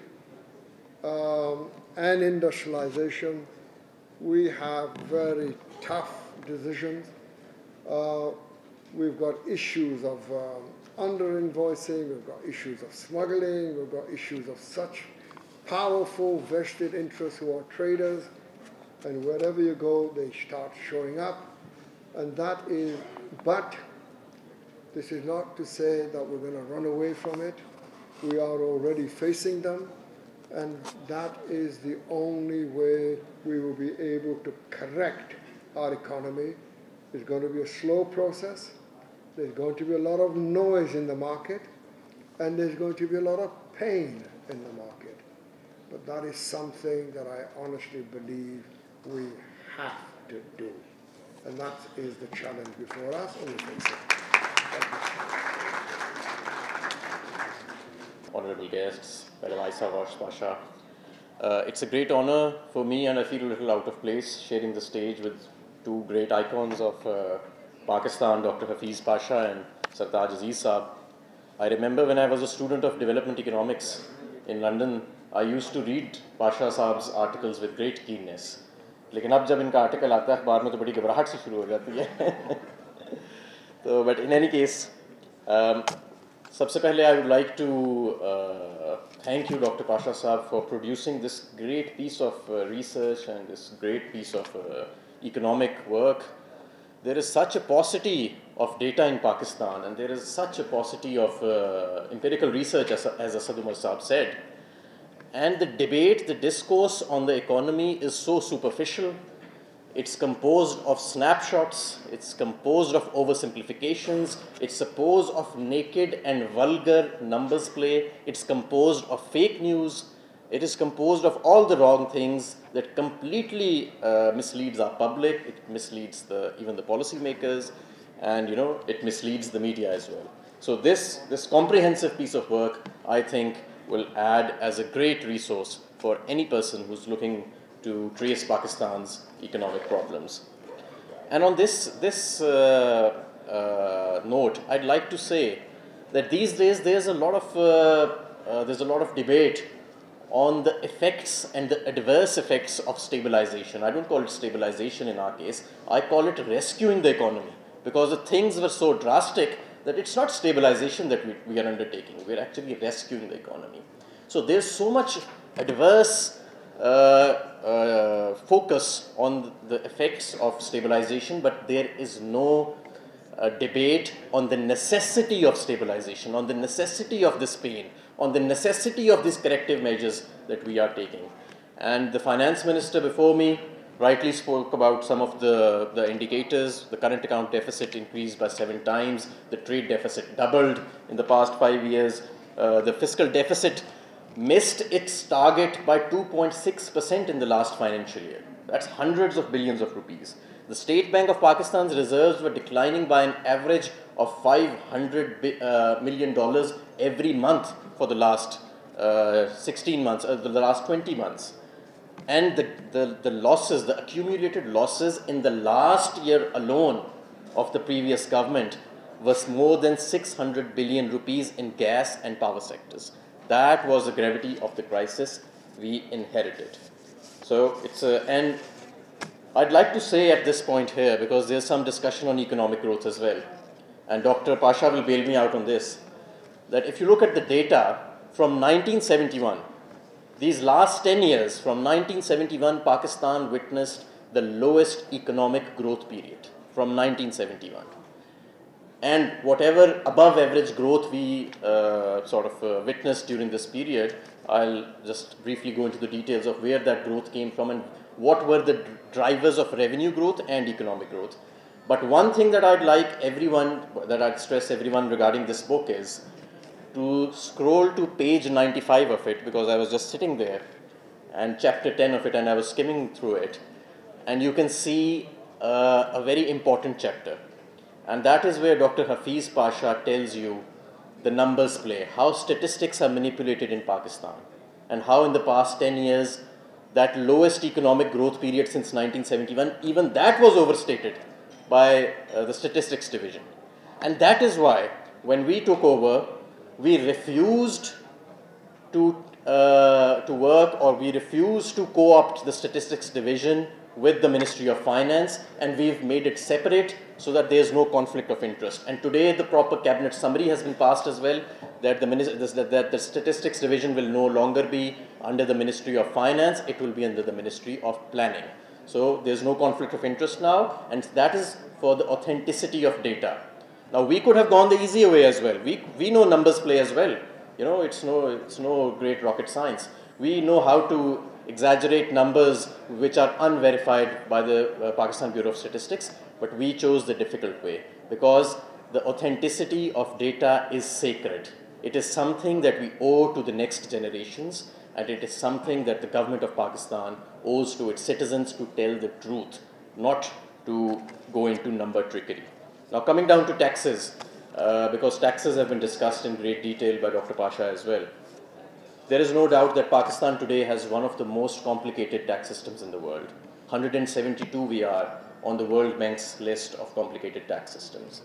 and industrialization, we have very tough decisions. We've got issues of under-invoicing, we've got issues of smuggling, we've got issues of such powerful vested interests who are traders, and wherever you go, they start showing up. And that is, but this is not to say that we're going to run away from it. We are already facing them, and that is the only way we will be able to correct our economy. It's going to be a slow process. There's going to be a lot of noise in the market, and there's going to be a lot of pain in the market. But that is something that I honestly believe we have to do. And that is the challenge before us, and we face it. Honorable guests, Madam Isa Pasha. It's a great honor for me, and I feel a little out of place sharing the stage with two great icons of Pakistan, Dr. Hafiz Pasha and Sartaj Aziz Saab. I remember when I was a student of development economics in London, I used to read Pasha Saab's articles with great keenness. लेकिन अब जब इनका article आता है अखबार में तो बड़ी घबराहट से शुरू हो जाती है. तो but in any case, सबसे पहले I would like to thank you, Dr. Pasha Saab, for producing this great piece of research and this great piece of economic work, there is such a paucity of data in Pakistan, and there is such a paucity of empirical research, as Asad Umar Saab said. And the debate, the discourse on the economy is so superficial. It's composed of snapshots, it's composed of oversimplifications, it's composed of naked and vulgar numbers play, it's composed of fake news, it is composed of all the wrong things that completely misleads our public, it misleads even the policymakers, and it misleads the media as well. So this comprehensive piece of work, I think, will add as a great resource for any person who's looking to trace Pakistan's economic problems. And on this note, I'd like to say that these days there's a lot of debate on the effects and the adverse effects of stabilization. I don't call it stabilization in our case. I call it rescuing the economy, because the things were so drastic that it's not stabilization that we are undertaking. We're actually rescuing the economy. So there's so much adverse focus on the effects of stabilization, but there is no debate on the necessity of stabilization, on the necessity of this pain, on the necessity of these corrective measures that we are taking. And the finance minister before me rightly spoke about some of the indicators. The current account deficit increased by 7 times, the trade deficit doubled in the past 5 years, the fiscal deficit missed its target by 2.6% in the last financial year. That's hundreds of billions of rupees. The State Bank of Pakistan's reserves were declining by an average of $500 million every month for the last 16 months, the last 20 months. And the losses, the accumulated losses in the last year alone of the previous government was more than 600 billion rupees in gas and power sectors. That was the gravity of the crisis we inherited. So and I'd like to say at this point here, because there's some discussion on economic growth as well, and Dr. Pasha will bail me out on this, that if you look at the data from 1971, these last 10 years, from 1971, Pakistan witnessed the lowest economic growth period from 1971. And whatever above average growth we witnessed during this period, I'll just briefly go into the details of where that growth came from and what were the drivers of revenue growth and economic growth. But one thing that I'd stress everyone regarding this book is to scroll to page 95 of it, because I was just sitting there, and chapter 10 of it, and I was skimming through it, and you can see a very important chapter. And that is where Dr. Hafiz Pasha tells you the numbers play, how statistics are manipulated in Pakistan, and how in the past 10 years, that lowest economic growth period since 1971, even that was overstated by the statistics division. And that is why, when we took over, we refused to work, or we refused to co-opt the statistics division with the Ministry of Finance, and we've made it separate so that there's no conflict of interest. And today the proper cabinet summary has been passed as well, that the statistics division will no longer be under the Ministry of Finance, it will be under the Ministry of Planning. So there's no conflict of interest now, and that is for the authenticity of data. Now we could have gone the easier way as well. We know numbers play as well. It's no great rocket science. We know how to exaggerate numbers which are unverified by the Pakistan Bureau of Statistics, but we chose the difficult way, because the authenticity of data is sacred. It is something that we owe to the next generations, and it is something that the government of Pakistan owes to its citizens to tell the truth, not to go into number trickery. Now coming down to taxes, because taxes have been discussed in great detail by Dr. Pasha as well. There is no doubt that Pakistan today has one of the most complicated tax systems in the world. 172 we are on the World Bank's list of complicated tax systems.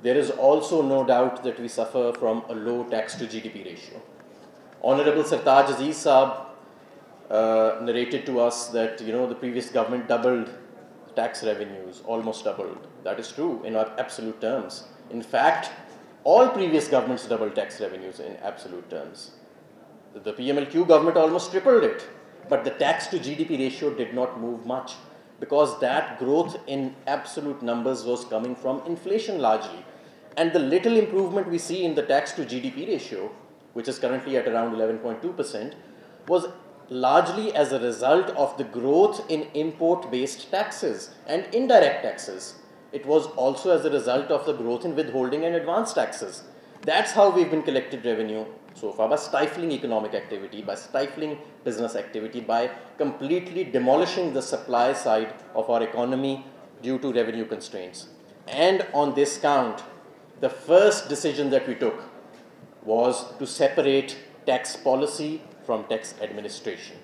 There is also no doubt that we suffer from a low tax to GDP ratio. Honorable Sartaj Aziz Saab narrated to us that the previous government doubled tax revenues, almost doubled. That is true in absolute terms. In fact, all previous governments doubled tax revenues in absolute terms. The PMLQ government almost tripled it, but the tax to GDP ratio did not move much. because that growth in absolute numbers was coming from inflation largely. And the little improvement we see in the tax to GDP ratio, which is currently at around 11.2%, was largely as a result of the growth in import-based taxes and indirect taxes. It was also as a result of the growth in withholding and advance taxes. That's how we've been collecting revenue so far, by stifling economic activity, by stifling business activity, by completely demolishing the supply side of our economy due to revenue constraints. And on this count, the first decision that we took was to separate tax policy from tax administration.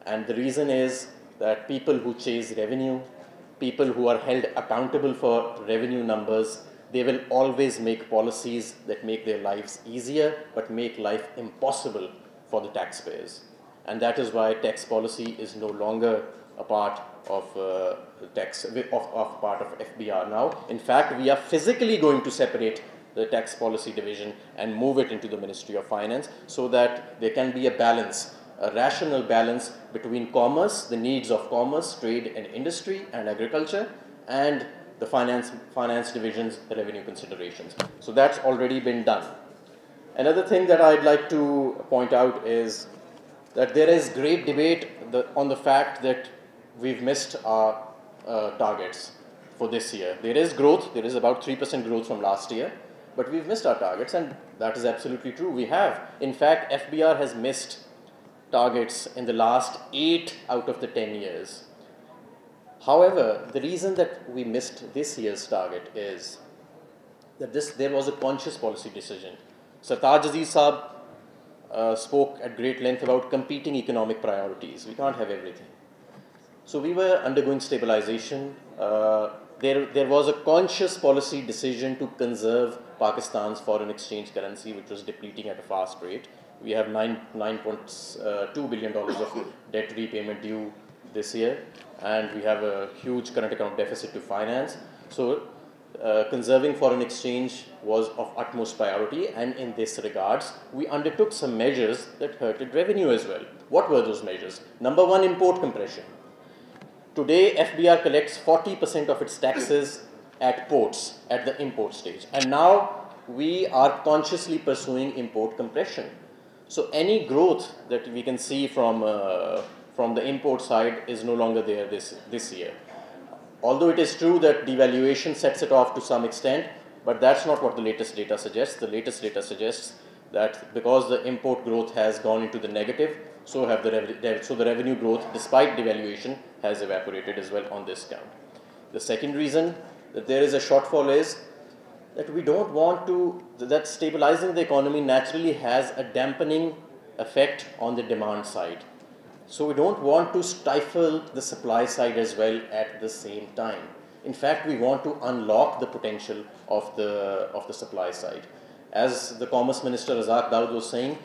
And the reason is that people who chase revenue, people who are held accountable for revenue numbers, they will always make policies that make their lives easier but make life impossible for the taxpayers. And that is why tax policy is no longer a part of part of FBR now. In fact, we are physically going to separate the tax policy division and move it into the Ministry of Finance so that there can be a balance, a rational balance between commerce, the needs of commerce, trade and industry and agriculture, and the finance division's revenue considerations. So that's already been done. Another thing that I'd like to point out is that there is great debate on the fact that we've missed our targets for this year. There is growth, there is about 3% growth from last year, but we've missed our targets, and that is absolutely true. We have. In fact, FBR has missed targets in the last 8 out of the 10 years. However, the reason that we missed this year's target is that there was a conscious policy decision. Sartaj Aziz Saab spoke at great length about competing economic priorities. We can't have everything. So we were undergoing stabilization. There was a conscious policy decision to conserve Pakistan's foreign exchange currency, which was depleting at a fast rate. We have $9.2 billion of debt repayment due this year, and we have a huge current account deficit to finance. So conserving foreign exchange was of utmost priority, and in this regards, we undertook some measures that hurted revenue as well. What were those measures? Number one, import compression. Today, FBR collects 40% of its taxes at ports, at the import stage. And now we are consciously pursuing import compression. So any growth that we can see from the import side is no longer there this year. Although it is true that devaluation sets it off to some extent, but that's not what the latest data suggests. The latest data suggests that because the import growth has gone into the negative, so the revenue growth, despite devaluation, has evaporated as well on this count. The second reason that there is a shortfall is that we don't want to, that stabilizing the economy naturally has a dampening effect on the demand side. So we don't want to stifle the supply side as well at the same time. In fact, we want to unlock the potential of the supply side. As the Commerce Minister Razak Daud was saying,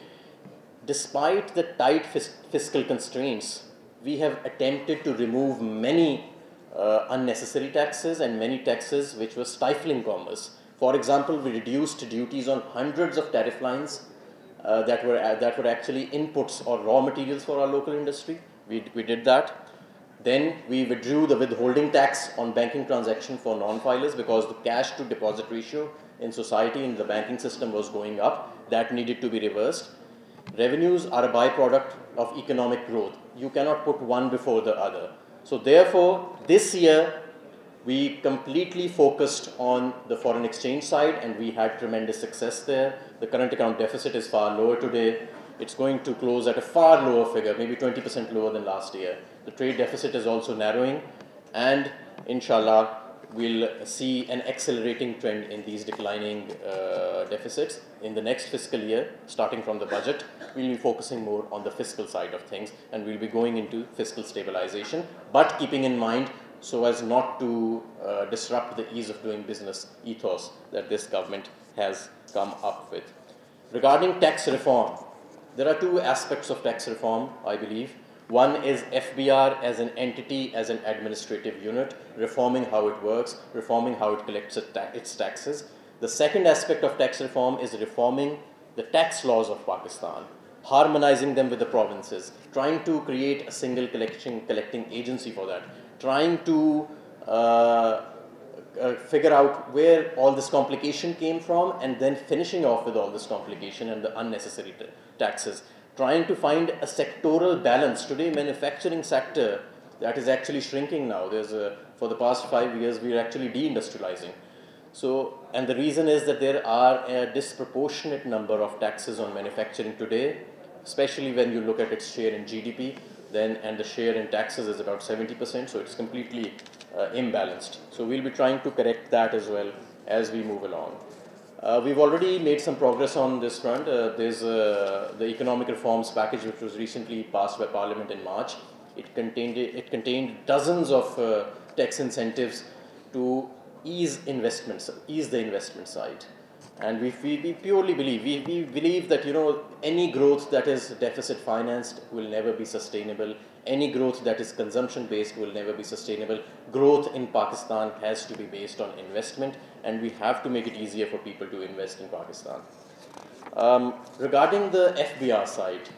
despite the tight fiscal constraints, we have attempted to remove many unnecessary taxes and many taxes which were stifling commerce. For example, we reduced duties on hundreds of tariff lines that were actually inputs or raw materials for our local industry. We did that. Then we withdrew the withholding tax on banking transaction for non-filers because the cash to deposit ratio in society, in the banking system, was going up. That needed to be reversed. Revenues are a byproduct of economic growth. You cannot put one before the other. So therefore, this year, we completely focused on the foreign exchange side, and we had tremendous success there. The current account deficit is far lower today. It's going to close at a far lower figure, maybe 20% lower than last year. The trade deficit is also narrowing, and inshallah, we'll see an accelerating trend in these declining deficits in the next fiscal year. Starting from the budget, we'll be focusing more on the fiscal side of things, and we'll be going into fiscal stabilization, but keeping in mind so as not to disrupt the ease of doing business ethos that this government has come up with. Regarding tax reform, there are two aspects of tax reform, I believe. One is FBR as an entity, as an administrative unit, reforming how it works, reforming how it collects its taxes. The second aspect of tax reform is reforming the tax laws of Pakistan. harmonizing them with the provinces, trying to create a single collecting agency for that, trying to figure out where all this complication came from, and then finishing off with all this complication and the unnecessary taxes, trying to find a sectoral balance. Today, manufacturing sector, that is actually shrinking now. For the past 5 years, we are actually deindustrializing. So, and the reason is that there are a disproportionate number of taxes on manufacturing today, especially when you look at its share in GDP, and the share in taxes is about 70%, so it's completely imbalanced. So we'll be trying to correct that as well as we move along. We've already made some progress on this front. There's the economic reforms package, which was recently passed by Parliament in March. It contained dozens of tax incentives to ease the investment side. And we purely believe, we believe that, you know, any growth that is deficit financed will never be sustainable. Any growth that is consumption based will never be sustainable. Growth in Pakistan has to be based on investment, and we have to make it easier for people to invest in Pakistan. Regarding the FBR side,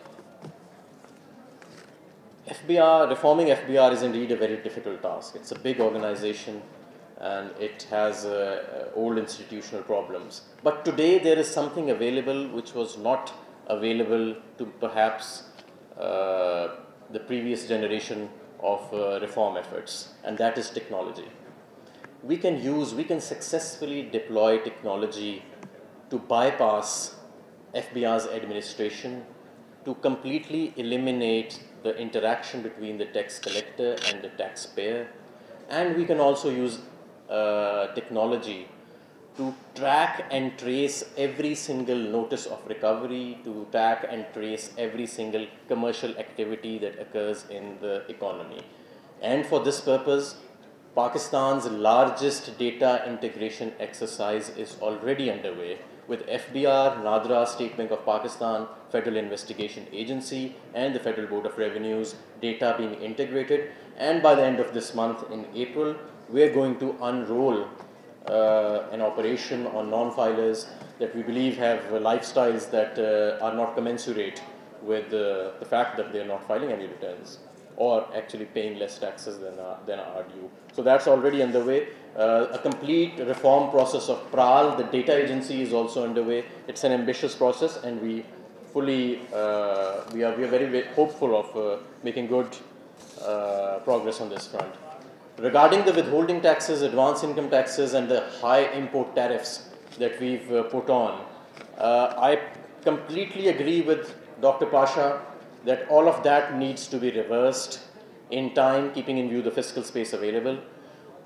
reforming FBR is indeed a very difficult task. It's a big organization, and it has old institutional problems. But today there is something available which was not available to perhaps the previous generation of reform efforts, and that is technology. We can successfully deploy technology to bypass FBR's administration, to completely eliminate the interaction between the tax collector and the taxpayer, and we can also use technology to track and trace every single notice of recovery, to track and trace every single commercial activity that occurs in the economy. And for this purpose, Pakistan's largest data integration exercise is already underway, with FBR, NADRA, State Bank of Pakistan, Federal Investigation Agency, and the Federal Board of Revenue's data being integrated. And by the end of this month, in April, we are going to unroll an operation on non-filers that we believe have lifestyles that are not commensurate with the fact that they are not filing any returns, or actually paying less taxes than are due. So that's already underway. A complete reform process of PRAL, the data agency, is also underway. It's an ambitious process, and we are very hopeful of making good progress on this front. Regarding the withholding taxes, advance income taxes, and the high import tariffs that we've put on, I completely agree with Dr. Pasha that all of that needs to be reversed in time, keeping in view the fiscal space available.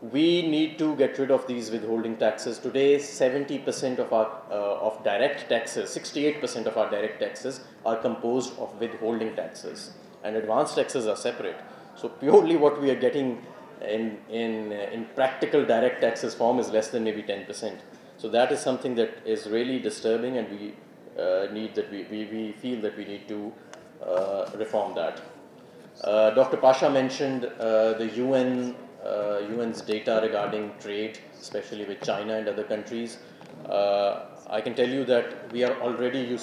We need to get rid of these withholding taxes. Today, 70% of our of direct taxes, 68% of our direct taxes are composed of withholding taxes, and advance taxes are separate. So purely what we are getting in practical direct taxes form is less than maybe 10%. So that is something that is really disturbing, and we feel that we need to reform that. Dr. Pasha mentioned the UN's data regarding trade, especially with China and other countries. I can tell you that we have already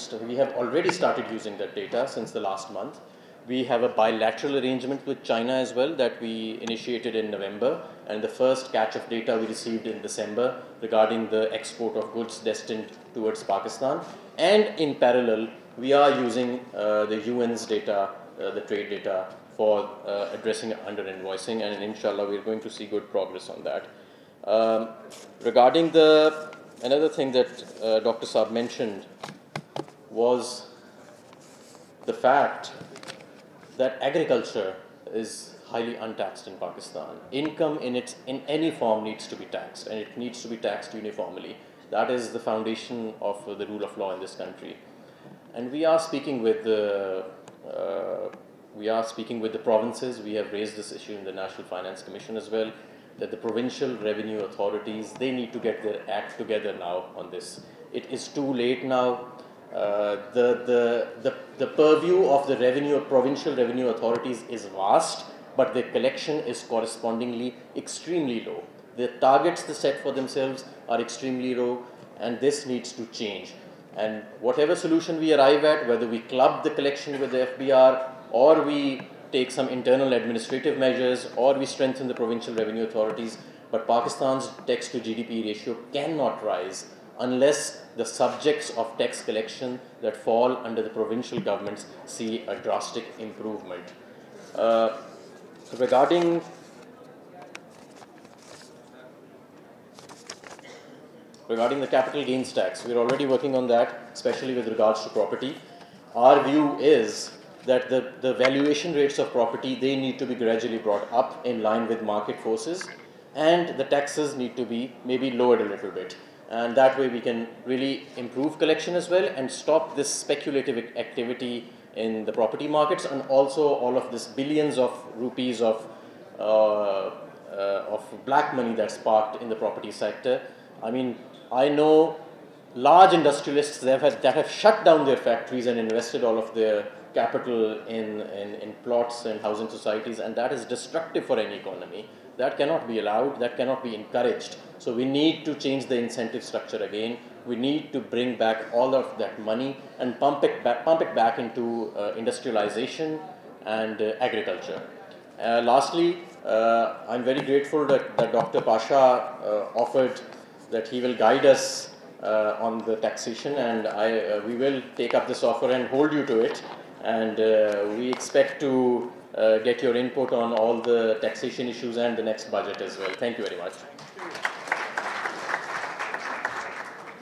started using that data since the last month. We have a bilateral arrangement with China as well that we initiated in November, and the first catch of data we received in December regarding the export of goods destined towards Pakistan. And in parallel, we are using the UN's data, the trade data, for addressing under-invoicing, and inshallah we're going to see good progress on that. Regarding another thing that Dr. Saab mentioned was the fact that agriculture is highly untaxed in Pakistan. Income in any form needs to be taxed, and it needs to be taxed uniformly. That is the foundation of the rule of law in this country. And we are speaking with the provinces. We have raised this issue in the National Finance Commission as well, that the provincial revenue authorities, they need to get their act together now on this. It is too late now. The purview of the provincial revenue authorities is vast, but their collection is correspondingly extremely low. The targets they set for themselves are extremely low, and this needs to change. And whatever solution we arrive at, whether we club the collection with the FBR, or we take some internal administrative measures, or we strengthen the provincial revenue authorities, but Pakistan's tax to GDP ratio cannot rise unless the subjects of tax collection that fall under the provincial governments see a drastic improvement. Regarding the capital gains tax, we're already working on that, especially with regards to property. Our view is that the valuation rates of property, they need to be gradually brought up in line with market forces, and the taxes need to be maybe lowered a little bit. And that way we can really improve collection as well and stop this speculative activity in the property markets, and also all of this billions of rupees of black money that's parked in the property sector. I mean, I know large industrialists that have shut down their factories and invested all of their capital in plots and housing societies, and that is destructive for any economy. That cannot be allowed, that cannot be encouraged. So we need to change the incentive structure again. We need to bring back all of that money and pump it back into industrialization and agriculture. Lastly, I'm very grateful that Dr. Pasha offered that he will guide us on the taxation, and we will take up this offer and hold you to it. And we expect to get your input on all the taxation issues and the next budget as well. Thank you very much.